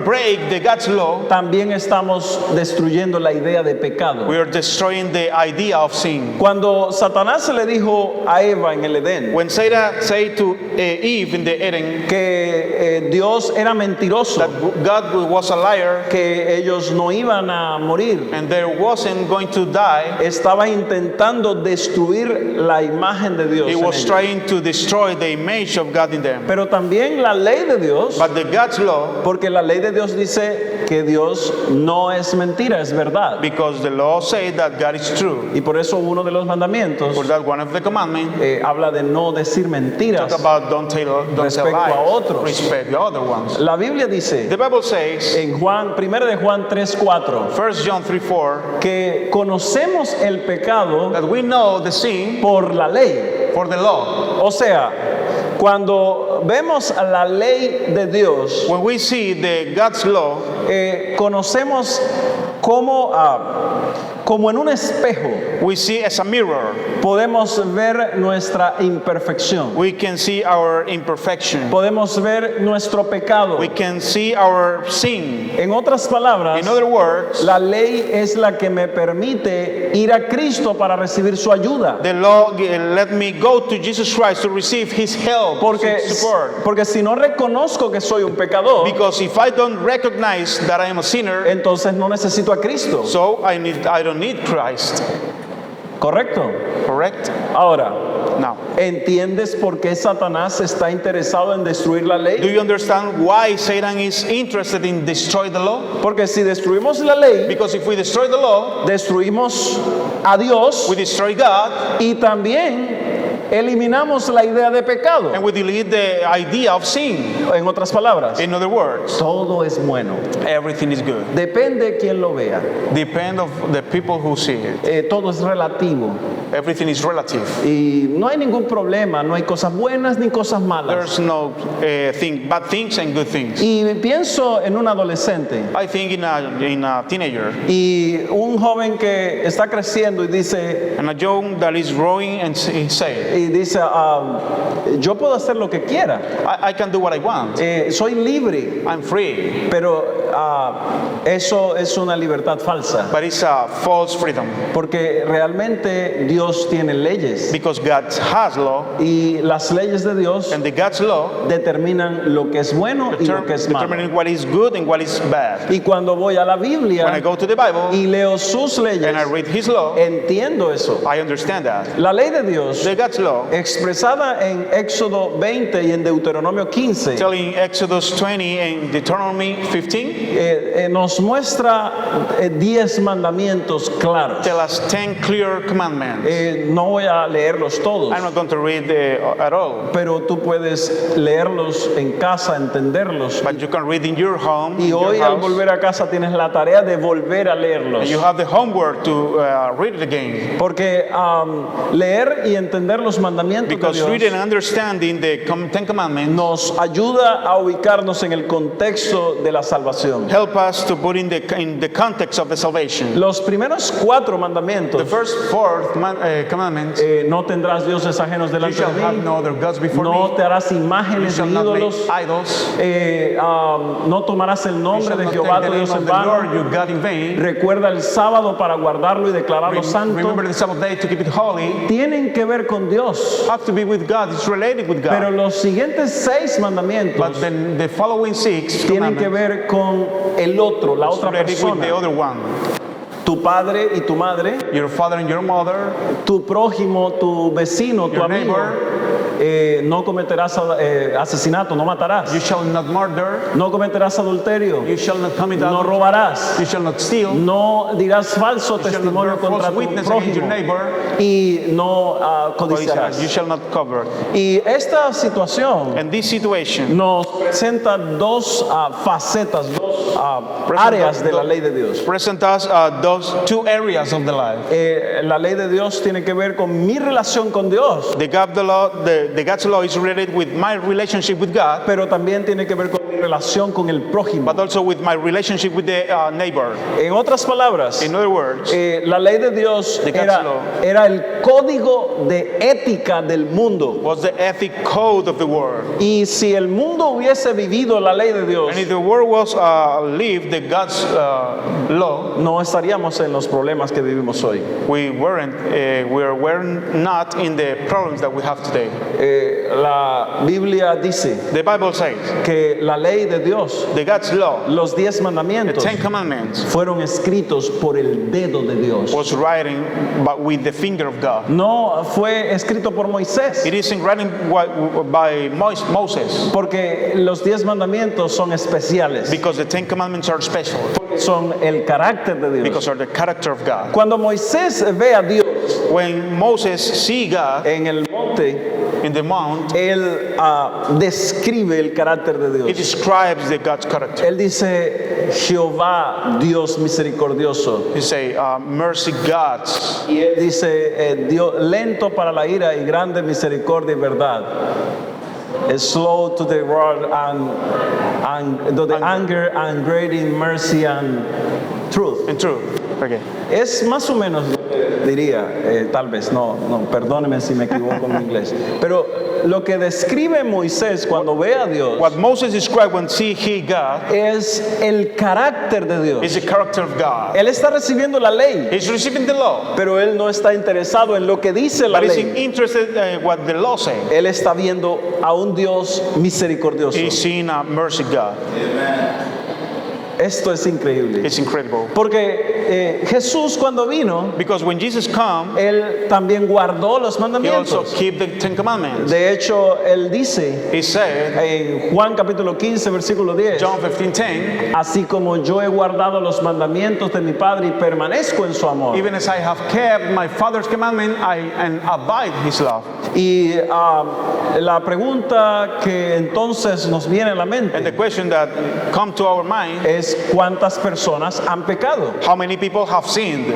break the God's law, también estamos destruyendo la idea de pecado. we are destroying the idea of sin. Cuando Satanás se le dijo a Eva en el Edén When Satan said to Eve in the Eden que Dios era mentiroso, that God was a liar que ellos no iban a morir, and there wasn't going to die, estaba intentando destruir destruir la imagen de Dios He en was ellos. trying to destroy the image of God in them. Pero también la ley de Dios, But the God's law, porque la ley de Dios dice que Dios no es mentira, es verdad. because the law says that God is true. Y por eso uno de los mandamientos For that, one of the commandments habla de no decir mentiras. talk about don't tell Respecto lies, a otros. respect the other ones. La Biblia dice The Bible says, en Juan, 1 de Juan 3:4, 1 John 3:4, que conocemos el pecado that we know the sin por la ley. for the law. O sea, cuando vemos a la ley de Dios, When we see the God's law, conocemos como en un espejo we see as a mirror. podemos ver nuestra imperfección, We can see our imperfection. podemos ver nuestro pecado. We can see our sin. En otras palabras, In other words, la ley es la que me permite ir a Cristo para recibir su ayuda. the law let me go to Jesus Christ to receive His help, His support. Porque si no reconozco que soy un pecador, Because if I don't recognize that I am a sinner, entonces no necesito a Cristo. so I don't need Christ. ¿Correcto? Correct? Ahora, Now, ¿entiendes por qué Satanás está interesado en destruir la do ley? you understand why Satan is interested in destroy the law? Porque si destruimos la ley, Because if we destroy the law, destruimos a Dios we destroy God y también eliminamos la idea de pecado. and we delete the idea of sin. En otras palabras, In other words, todo es bueno. everything is good. Depende de quién lo vea. Depend of the people who see it. Todo es relativo. Everything is relative. Y no hay ningún problema, no hay cosas buenas ni cosas malas. There's no bad things and good things. Y pienso en un adolescente I think in a teenager y un joven que está creciendo y dice, and a young that is growing and say, yo puedo hacer lo que quiera, I can do what I want. soy libre, I'm free. pero eso es una libertad falsa, But it's a false freedom porque realmente Dios tiene leyes because God has law y las leyes de Dios and the God's law determinan lo que es bueno y lo que es malo. determining what is good and what is bad. Y cuando voy a la When I Biblia go to the Bible y leo sus leyes, and I read His law, entiendo eso. I understand that. La ley de Dios, The God's law, expresada en Éxodo 20 y en Deuteronomio 15, telling Exodus 20 and Deuteronomy 15, nos muestra 10 mandamientos claros. tell us 10 clear commandments. No voy a leerlos todos, I'm not going to read at all, pero tú puedes leerlos en casa, entenderlos. but you can read in your home, Y in your hoy al house, volver a casa tienes la tarea de volver a leerlos. and you have the homework to read it again. Porque leer y entender los mandamientos Because de reading Dios and understanding the 10 commandments nos ayuda a ubicarnos en el contexto de la salvación. help us to put in the context of the salvation. Los primeros 4 The mandamientos, first 4 commandment, no tendrás dioses ajenos you delante shall de have mí, no other gods before no me, te harás you imágenes shall ni not make ídolos, idols, no tomarás el you nombre shall de not Jehová take tu the Dios name en of the Lord vano. your God in vain. Recuerda el sábado para guardarlo y declararlo santo. Remember the Sabbath day to keep it holy. Tienen que ver con Dios. Have to be with God, it's related with Pero God. los siguientes 6 mandamientos But then the following 6 tienen que commandments ver con el otro, la otra related with the persona. other one. Tu padre y tu madre, Your father and your mother, tu prójimo, tu vecino, tu Your amigo. No cometerás asesinato, no matarás. you shall not murder, No cometerás adulterio. you shall not commit No adultery, robarás. you shall not steal, No dirás falso you shall not testimonio bear contra false tu witness against your prójimo. neighbor, Y no you codiciarás. shall not cover. Y esta situación And this situation nos presenta 2 facetas, 2 áreas de la ley de Dios. present us those 2 areas of the life. La ley de Dios tiene que ver con mi relación con Dios, The God's law is related with my relationship with God, pero también tiene que ver con mi relación con el prójimo. but also with my relationship with the neighbor. En otras palabras, In other words, la ley de Dios The God's law era el código de ética del mundo. was the ethic code of the world. Y si el mundo hubiese vivido la ley de Dios, And if the world was live the God's law, no estaríamos en los problemas que vivimos hoy. we were not in the problems that we have today. La Biblia dice The Bible says que la ley de Dios, the God's law, los 10 the mandamientos, Ten Commandments, fueron escritos por el dedo de Dios. was writing but with the finger of God. No fue escrito por Moisés, It isn't written by Moses, porque los 10 mandamientos son especiales, because the Ten Commandments are special, son el carácter de Dios. because are the character of God. Cuando Moisés ve a Dios When Moses see God en el monte, in the mount, él describe el carácter de it Dios. describes the God's character. Él dice, Jehová, Dios misericordioso. He say, mercy gods. Y él dice, Dios lento para la ira y grande misericordia y verdad. Slow to the wrath and to the anger and great in mercy and truth. And true. Okay. Es más o menos, diría, tal vez, no, perdóneme si me equivoco en inglés, pero lo que describe Moisés cuando ve a Dios What Moses described when he God es el carácter de Dios. is the character of God. Él está recibiendo la ley, He's receiving the law, pero él no está interesado en lo que dice la but he's ley. interested in what the law says. Él está viendo a un Dios misericordioso. He's seeing a mercy God. Esto es increíble. It's incredible. Porque Jesús cuando vino, Because when Jesus come, él también guardó los he also mandamientos. keep the Ten Commandments. De hecho, él dice He said, en Juan capítulo 15, versículo 10, John 15:10, así como yo he guardado los mandamientos de mi Padre y permanezco en su amor. even as I have kept my Father's commandment, and abide His love. Y la pregunta que entonces nos viene a la And mente the question that come to our mind, es ¿cuántas personas han pecado? how many people have sinned?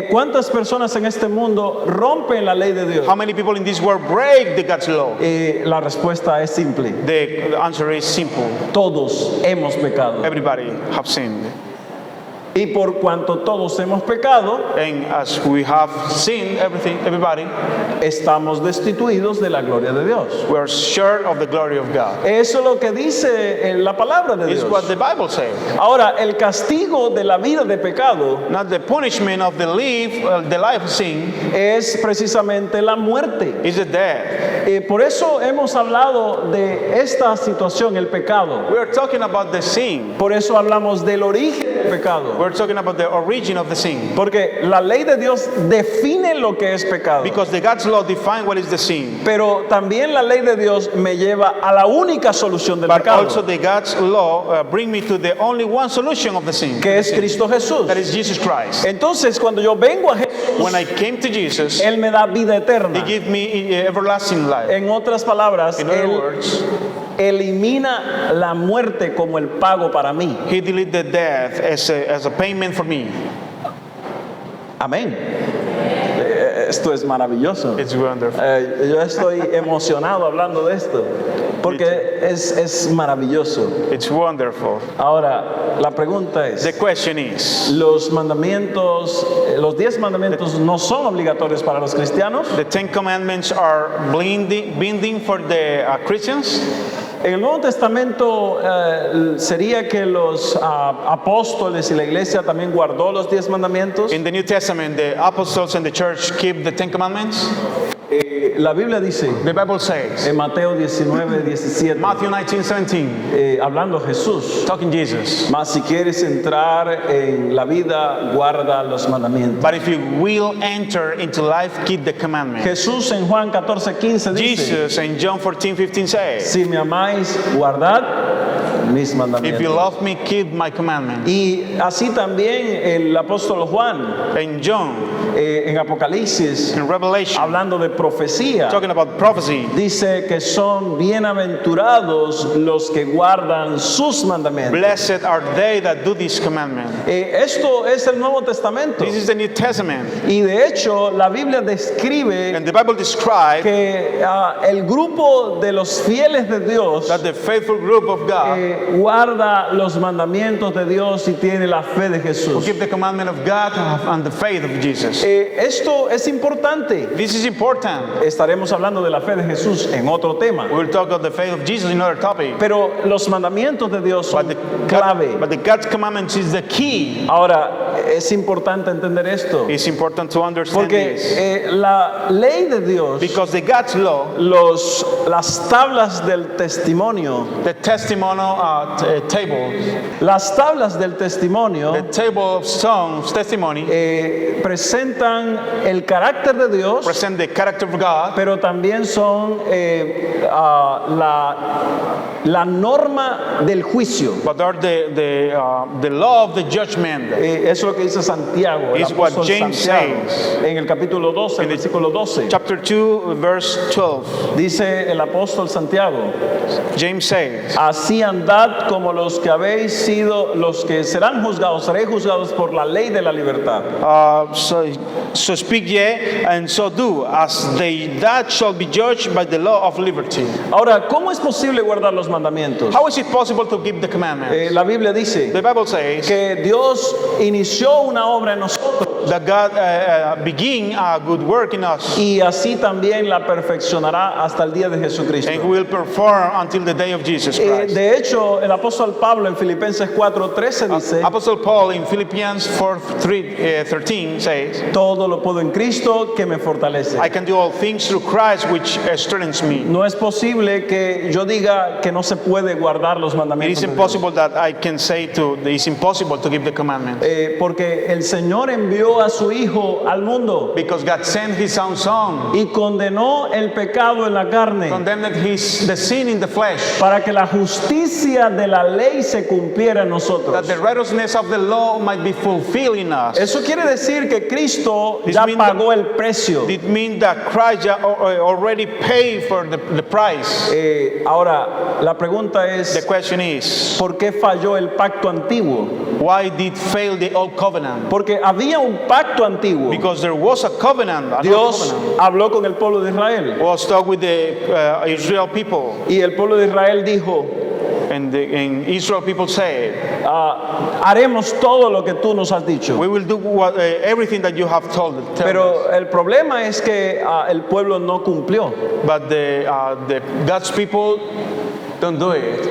¿Cuántas personas en este mundo rompen la ley de Dios? How many people in this world break the God's law? La respuesta es simple. The answer is simple. Todos hemos pecado. Everybody have sinned. Y por cuanto todos hemos pecado, And as we have sinned, everybody, estamos destituidos de la gloria de Dios. we are short of the glory of God. Eso es lo que dice la palabra de It's Dios. what the Bible says. Ahora, el castigo de la vida de pecado Not the punishment of the life of sin es precisamente la muerte. is the death. Por eso hemos hablado de esta situación, el pecado. We are talking about the sin. Por eso hablamos del origen del pecado. We're talking about the origin of the sin. Porque la ley de Dios define lo que es pecado. Because the God's law defines what is the sin. Pero también la ley de Dios me lleva a la única solución del But pecado, also the God's law bring me to the only one solution of the sin. que es Cristo Jesús. That is Jesus Christ. Entonces, cuando yo vengo a Jesús, When I came to Jesus, Él me da vida He eterna. gave me everlasting life. En otras palabras, In other Él words, elimina la muerte como el pago para mí. He deleted the death as a payment for me. Amén. Esto es maravilloso. It's wonderful. Yo estoy emocionado hablando de esto, porque es maravilloso. It's wonderful. Ahora, la pregunta es, The question is, los mandamientos, los 10 mandamientos no son obligatorios para los cristianos. the Ten Commandments are binding for the Christians? En el Nuevo Testamento sería que los apóstoles y la iglesia también guardó los 10 mandamientos. In the New Testament, the apostles and the church keep the Ten Commandments? La Biblia dice The Bible says, en Mateo 19:17, Matthew 19:17, hablando Jesús, talking Jesus. mas si quieres entrar en la vida, guarda los mandamientos. But if you will enter into life, keep the commandment. Jesús en Juan 14:15 dice, Jesus in John 14:15 says, si me amáis, guardad mis if you mandamientos. love me, keep my commandment. Y así también el apóstol Juan In John, en Apocalipsis, in Revelation, hablando de profecía, talking about prophecy, dice que son bienaventurados los que guardan sus mandamientos. blessed are they that do this commandment. Esto es el Nuevo Testamento. This is the New Testament. Y de hecho, la Biblia describe And the Bible describes que el grupo de los fieles de Dios that the faithful group of God que guarda los mandamientos de Dios y tiene la fe de who Jesús. keep the commandment of God and the faith of Jesus. Esto es importante. This is important. Estaremos hablando de la fe de Jesús en otro tema. We will talk about the faith of Jesus in another topic. Pero los mandamientos de Dios son clave. But the God's commandments is the key. Ahora, es importante entender esto. It's important to understand Porque this. la ley de Dios, Because the God's law, las tablas del testimonio, the testimonial table, las tablas del testimonio the table of stones, testimony, presentan el carácter de Dios, present the character of God, pero también son la norma del juicio. but are the law of the judgment. Eso es lo que dice Santiago, el Is what apóstol James Santiago, says. en el capítulo 12, In the- versículo 12. Chapter 2, verse 12. Dice el apóstol Santiago: James says, así andad como los que habéis sido, los que serán juzgados, seréis juzgados por la ley de la libertad. so speak ye, and so do, as they that shall be judged by the law of liberty. Ahora, ¿cómo es posible guardar los mandamientos? How is it possible to keep the commandments? La Biblia dice The Bible says que Dios inició una obra en nosotros that God begin a good work in us, y así también la perfeccionará hasta el día de Jesucristo. and will perform until the day of Jesus Christ. De hecho, el apóstol Pablo en Filipenses 4:13 dice: Apostle Paul in Philippians 4:13 says, todo lo puedo en Cristo que me fortalece. I can do all things through Christ which strengthens me. No es posible que yo diga que no se puede guardar los It mandamientos is de Dios. impossible that I can say it's impossible to keep the commandments. Porque el Señor envió a su Hijo al mundo Because God sent His own Son, y condenó el pecado en la carne condemned the sin in the flesh, para que la justicia de la ley se cumpliera en that nosotros. the righteousness of the law might be fulfilled in us. Eso quiere decir que Cristo This ya means pagó el precio. It means that Christ already paid for the price. Ahora, la pregunta The es, question is, ¿por qué falló el pacto antiguo? why did fail the old covenant? Porque había un pacto antiguo. Because there was a covenant. An old Dios covenant. habló con el pueblo de Israel Was talk with the Israel people, y el pueblo de Israel dijo: and Israel people say, haremos todo lo que tú nos has dicho. we will do everything that you have told us. Pero el problema es que el pueblo no cumplió. But the God's people don't do it.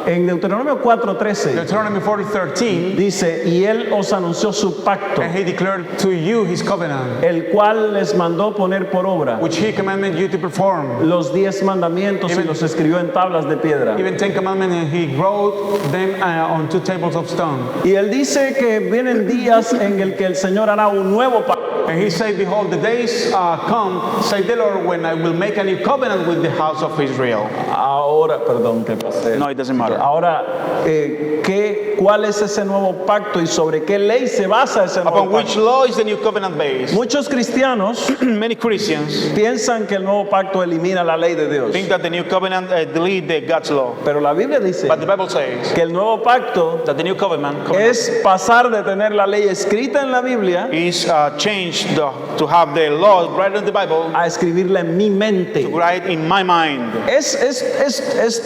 En Deuteronomio 4:13 Deuteronomy 4:13, dice: y él os anunció su pacto, and He declared to you His covenant, el cual les mandó poner por obra which He commanded you to perform. los 10 mandamientos y Even- los escribió en tablas de piedra. Even 10 commandments, and He wrote them on 2 tables of stone. Y él dice que vienen días en el que el Señor hará un nuevo pacto. And He said, behold, the days come, say the Lord, when I will make a new covenant with the house of Israel. Ahora, perdón que pasé. No, it doesn't matter. Ahora, ¿cuál es ese nuevo pacto y sobre qué ley se basa ese nuevo Upon which pacto? law is the new covenant based? Muchos cristianos Many Christians piensan que el nuevo pacto elimina la ley de Dios, think that the new covenant delete the God's law. pero la Biblia dice But the Bible says que el nuevo pacto that the new covenant es pasar de tener la ley escrita en la Biblia is changed to have the law right in the Bible, a escribirla en mi mente. right in my mind. Es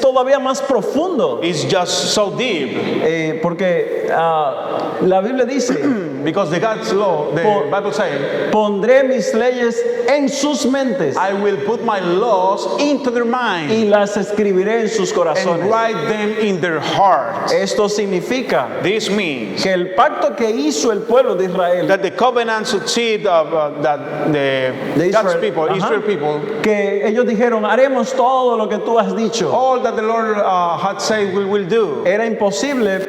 todavía más profundo, It's just so deep porque la Biblia dice: because the God's law, the Por- Bible says, pondré mis leyes en sus mentes I will put my laws into their y mind las escribiré en sus and corazones. write them in their heart. Esto significa This means que el pacto que hizo el pueblo de Israel, that the covenant succeed of that the de God's Israel, people, ajá, Israel people, que ellos dijeron: haremos todo lo que tú has dicho. all that the Lord had said we will do, Era imposible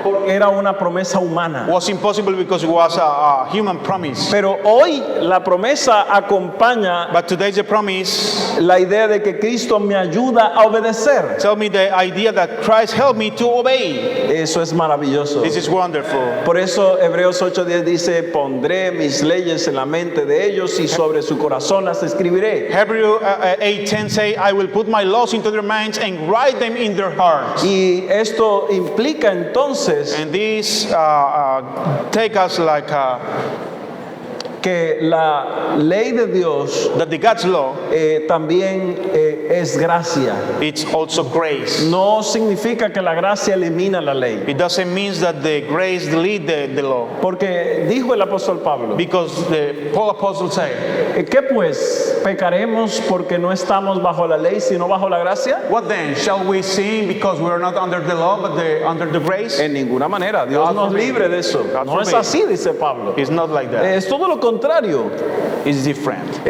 porque era una promesa humana. was impossible because it was a human promise. Pero hoy la promesa acompaña But today's the promise. la idea de que Cristo me ayuda a obedecer. Tell me the idea that Christ helped me to obey. Eso es maravilloso. This is wonderful. Por eso Hebreos 8:10 dice: pondré mis leyes en la mente de ellos y sobre su corazón las escribiré. Hebrews 8:10 say, I will put my laws into their minds and write them in their hearts. Y esto implica entonces And this take us like que la ley de Dios that the God's law, también es gracia. it's also grace. No significa que la gracia elimina la ley. It doesn't mean that the grace delete the law. Porque dijo el apóstol Pablo, Because the Paul Apostle say, ¿qué pues? ¿Pecaremos porque no estamos bajo la ley, sino bajo la gracia? what then? Shall we sin because we are not under the law, but under the grace? En ninguna manera. Dios God nos forbid. libre de eso. God No es forbid. así, dice Pablo. It's not like that. Es todo lo contrario. It's different.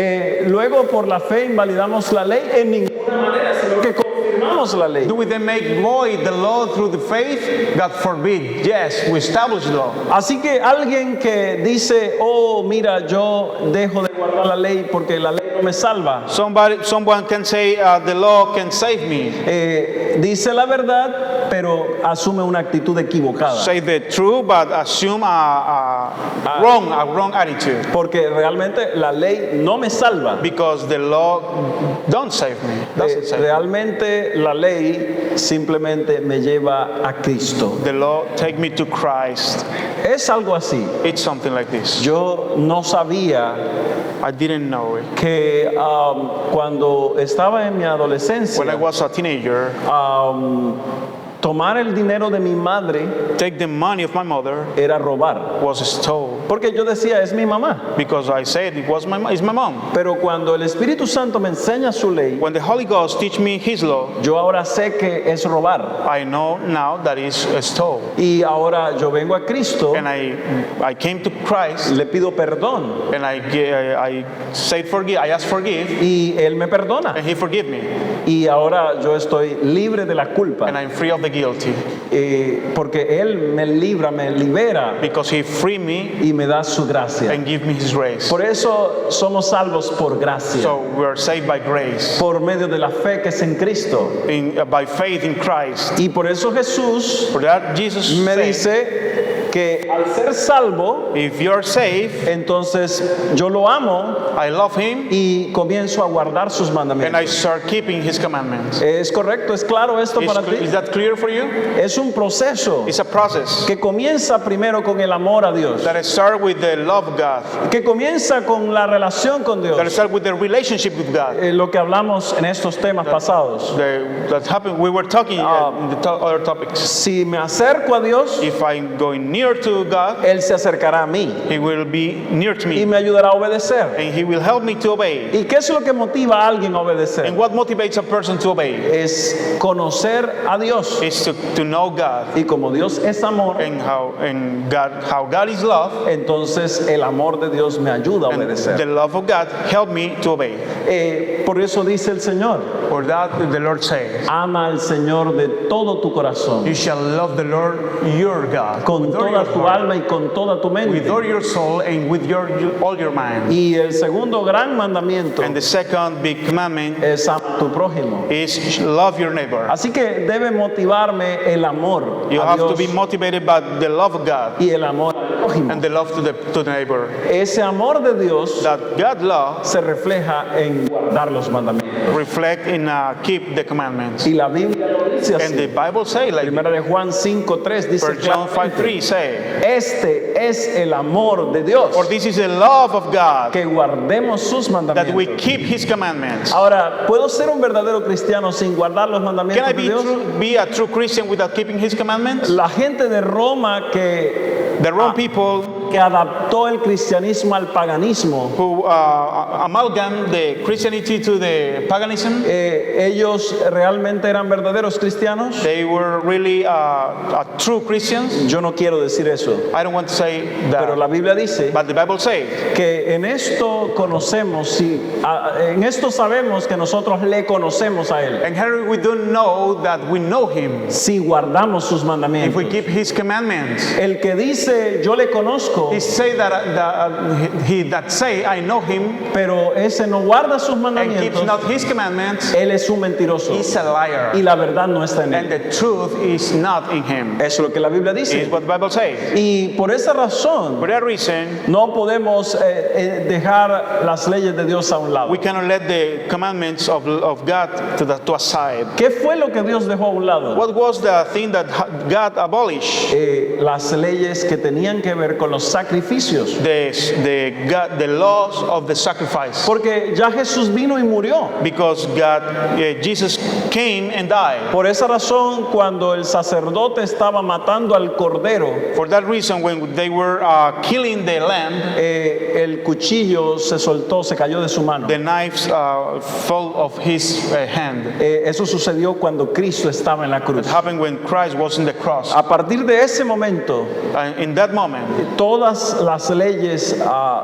Luego por la fe invalidamos la ley en ninguna manera, sino que confirmamos la ley. Do we then make void the law through the faith? God forbid. Yes, we establish the law. Así que alguien que dice, oh, mira, yo dejo de guardar la ley porque la ley no me salva, Someone can say the law can save me. dice la verdad, pero asume una actitud equivocada. Say the truth, but assume a wrong attitude. Porque realmente la ley no me salva. Because the law don't save me. Doesn't save me. Realmente la ley simplemente me lleva a Cristo. The law take me to Christ. Es algo así. It's something like this. Yo no sabía I didn't know it. que cuando estaba en mi When I adolescencia, was a teenager, tomar el dinero de mi madre take the money of my mother era robar. was stole. Porque yo decía, es mi mamá. Because I said it's my mom. Pero cuando el Espíritu Santo me enseña su ley, When the Holy Ghost teach me His law, yo ahora sé que es robar. I know now that it's stole. Y ahora yo vengo a Cristo, And I came to Christ, le pido perdón and I said forgive. I asked forgive, y Él me perdona. and He forgive me, Y ahora yo estoy libre de la culpa. and I'm free of the guilty Porque Él me libera because He free me y me da su gracia. and give me His grace. Por eso somos salvos por gracia, So we are saved by grace, por medio de la fe que es en Cristo. by faith in Christ. Y por eso Jesús For that Jesus me said, dice que al ser salvo, if you are saved, entonces yo lo amo I love Him, y comienzo a guardar sus and I mandamientos. start keeping His commandments. ¿Es correcto? ¿Es claro esto para ti? Is that clear for you? Es un proceso It's a process que comienza primero con el amor a Dios, that start with the love of God, que comienza con la relación con that Dios, start with the relationship with God. lo que hablamos en estos temas pasados. That happened. We were talking in the other topics. Si me acerco a Dios, If I'm going near to God, Él se acercará a mí He will be near to y me, me ayudará a obedecer. and He will help me to obey. ¿Y qué es lo que motiva a alguien a obedecer? And what motivates a person to obey? Es conocer a Dios. Is to know God Y como Dios es amor, and how God is love, entonces el amor de Dios me ayuda a and the obedecer. love of God help me to obey. Por eso dice el Señor, For that the Lord says, ama al Señor de todo tu corazón, you shall love the Lord your God con with all toda your tu heart, alma y con toda tu with mente. all your soul, and with all your mind. Y el segundo gran mandamiento And the second big commandment es ama a tu prójimo. is love your neighbor. Así que debe motivarme el amor You a have to Dios be motivated by the love of God y el amor al prójimo. and the love to the neighbor. Ese amor de Dios That God love se refleja en guardar los mandamientos. reflect in Y keep the commandments. la Biblia lo dice And the así. Bible say like Primera de Juan 5:3 dice for John claramente, 5:3 say, este es el amor de Dios, for this is the love of God, que guardemos sus that we mandamientos. keep His commandments. Ahora, ¿puedo ser un verdadero cristiano sin guardar los Can I mandamientos de Dios? be a true Christian without keeping His commandments? La gente de Roma The wrong people que adaptó el cristianismo al paganismo, who amalgam the Christianity to the paganism, ellos realmente eran verdaderos cristianos. they were really true Christians. Yo no quiero decir eso, I don't want to say pero that, la Biblia dice but the Bible says que en esto conocemos, en esto sabemos que nosotros le conocemos a Él, and here we don't know that we know Him si guardamos sus if we mandamientos. keep His commandments. El que dice yo le conozco, He say that he that say I know Him pero ese no guarda sus and keeps mandamientos, not His commandments, él es un mentiroso he's a liar, y la verdad no está en and él. the truth is not in him. Eso es lo que la Biblia Is dice. what the Bible says. Y por esa razón For that reason, no podemos dejar las leyes de Dios a un lado. we cannot let the commandments of God to aside. ¿Qué fue lo que Dios dejó a un lado? What was the thing that God abolished? Las leyes que tenían que ver con los sacrificios. the laws of the sacrifice. Porque ya Jesús vino y murió. Because Jesus came and died. Por esa razón, cuando el sacerdote estaba matando al cordero, For that reason, when they were killing the lamb, el cuchillo se soltó, se cayó de su mano. the knives fell off his hand. Eso sucedió cuando Cristo estaba en la It cruz. happened when Christ was in the cross. A partir de ese momento, In that moment, todas las leyes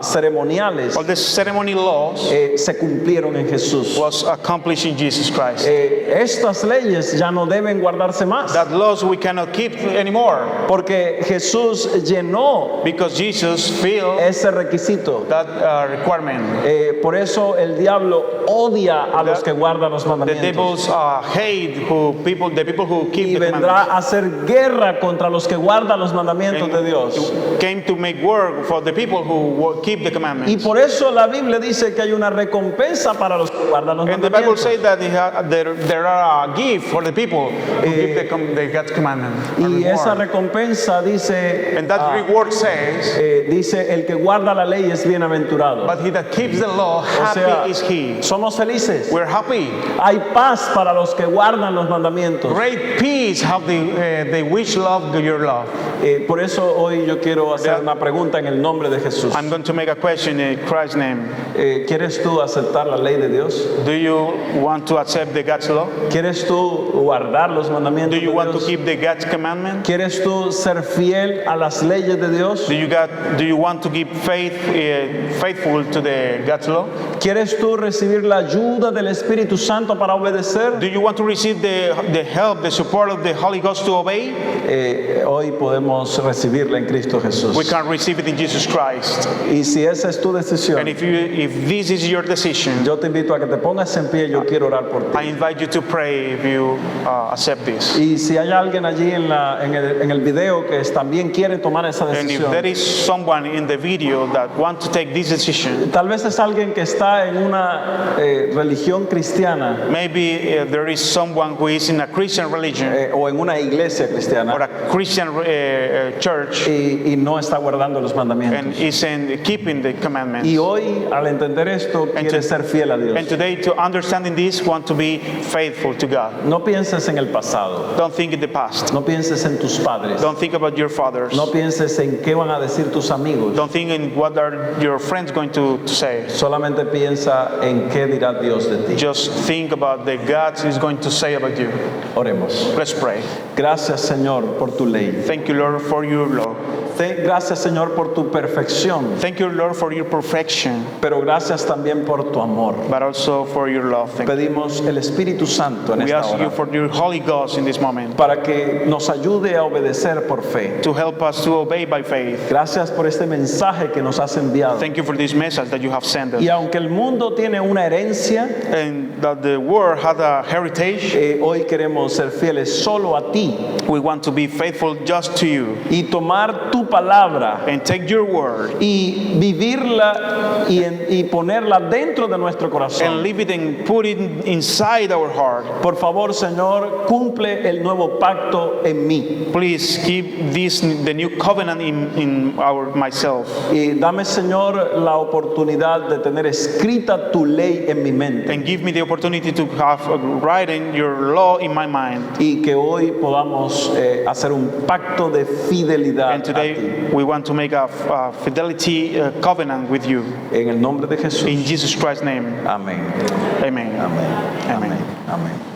ceremoniales all the ceremony laws se cumplieron en Jesús. was accomplished in Jesus Christ. Estas leyes ya no deben guardarse más, That laws we cannot keep anymore porque Jesús llenó because Jesus filled ese requisito. that requirement. Por eso el diablo odia a los que guardan los The mandamientos devils hate the people who keep y the vendrá commandments. a hacer guerra contra los que guardan los mandamientos de Dios. Came to make work for the people who keep the Y commandments. por eso la Biblia dice que hay una recompensa para los que guardan los And the Bible mandamientos. says that there are a gift for the people who keep the God's commandment. A Y esa reward. recompensa dice, And that reward says, dice, el que guarda la ley es bienaventurado. but he that keeps the law, O happy sea, is he. somos felices. We're happy. Hay paz para los que guardan los mandamientos. Great peace have they which love your love. Por eso hoy yo quiero hacer Yeah. una pregunta en el nombre de Jesús. I'm going to make a question in Christ's name. ¿Quieres tú aceptar la ley de Dios? Do you want to accept the God's law? ¿Quieres tú guardar los mandamientos Do you de want to Dios? keep the God's commandment? ¿Quieres tú ser fiel a las leyes de Dios? Do you want to keep faithful to the God's law? ¿Quieres tú recibir la ayuda del Espíritu Santo para obedecer? Do you want to receive the help, the support of the Holy Ghost to obey? Hoy podemos recibirla en Cristo Jesús. We can receive it in Jesus Christ. Y si esa es tu decisión, And if this is your decision, yo te invito a que te pongas en pie. Yo quiero orar por I ti. invite you to pray if you accept this. Y si hay alguien allí en el video que también quiere tomar esa And if decisión, there is someone in the video that want to take this decision, tal vez es alguien que está en una religión cristiana maybe there is someone who is in a Christian religion o en una iglesia or cristiana a Christian church y no está guardando los and mandamientos. isn't keeping the commandments. Y hoy, al entender esto, quiere ser fiel a Dios. And today, to understanding this, want to be faithful to God. No pienses en el pasado. Don't think in the past. No pienses en tus padres. Don't think about your fathers. No pienses en qué van a decir tus amigos. Don't think in what are your friends going to say. Solamente piensa en qué dirá Dios de ti. Just think about the God is going to say about you. Oremos. Let's pray. Gracias, Señor, por tu ley. Thank you, Lord, for your law. Gracias, Señor, por tu perfección, Thank you, Lord, for your perfection, pero gracias también por tu amor. but also for your love. Thank you. Pedimos el Espíritu Santo en We esta ask you hora for your Holy Ghost in this moment para que nos ayude a obedecer por fe. to help us to obey by faith. Gracias por este mensaje que nos has enviado. Thank you for this message that you have sent us. Y aunque el mundo tiene una herencia, And that the world had a heritage, hoy queremos ser fieles solo a ti we want to be faithful just to you y tomar tu palabra and take your word y vivirla y ponerla dentro de nuestro and corazón. live it and put it inside our heart. Por favor, Señor, cumple el nuevo pacto en mí. Please keep this the new covenant in myself, Y dame, Señor, la oportunidad de tener escrita tu ley en mi mente. and give me the opportunity to have writing your law in my mind. Y que hoy podamos hacer un pacto de fidelidad And a ti. today we want to make a fidelity covenant with you. En el nombre de Jesús. In Jesus Christ's name, Amén. amen. Amén. Amen. Amén.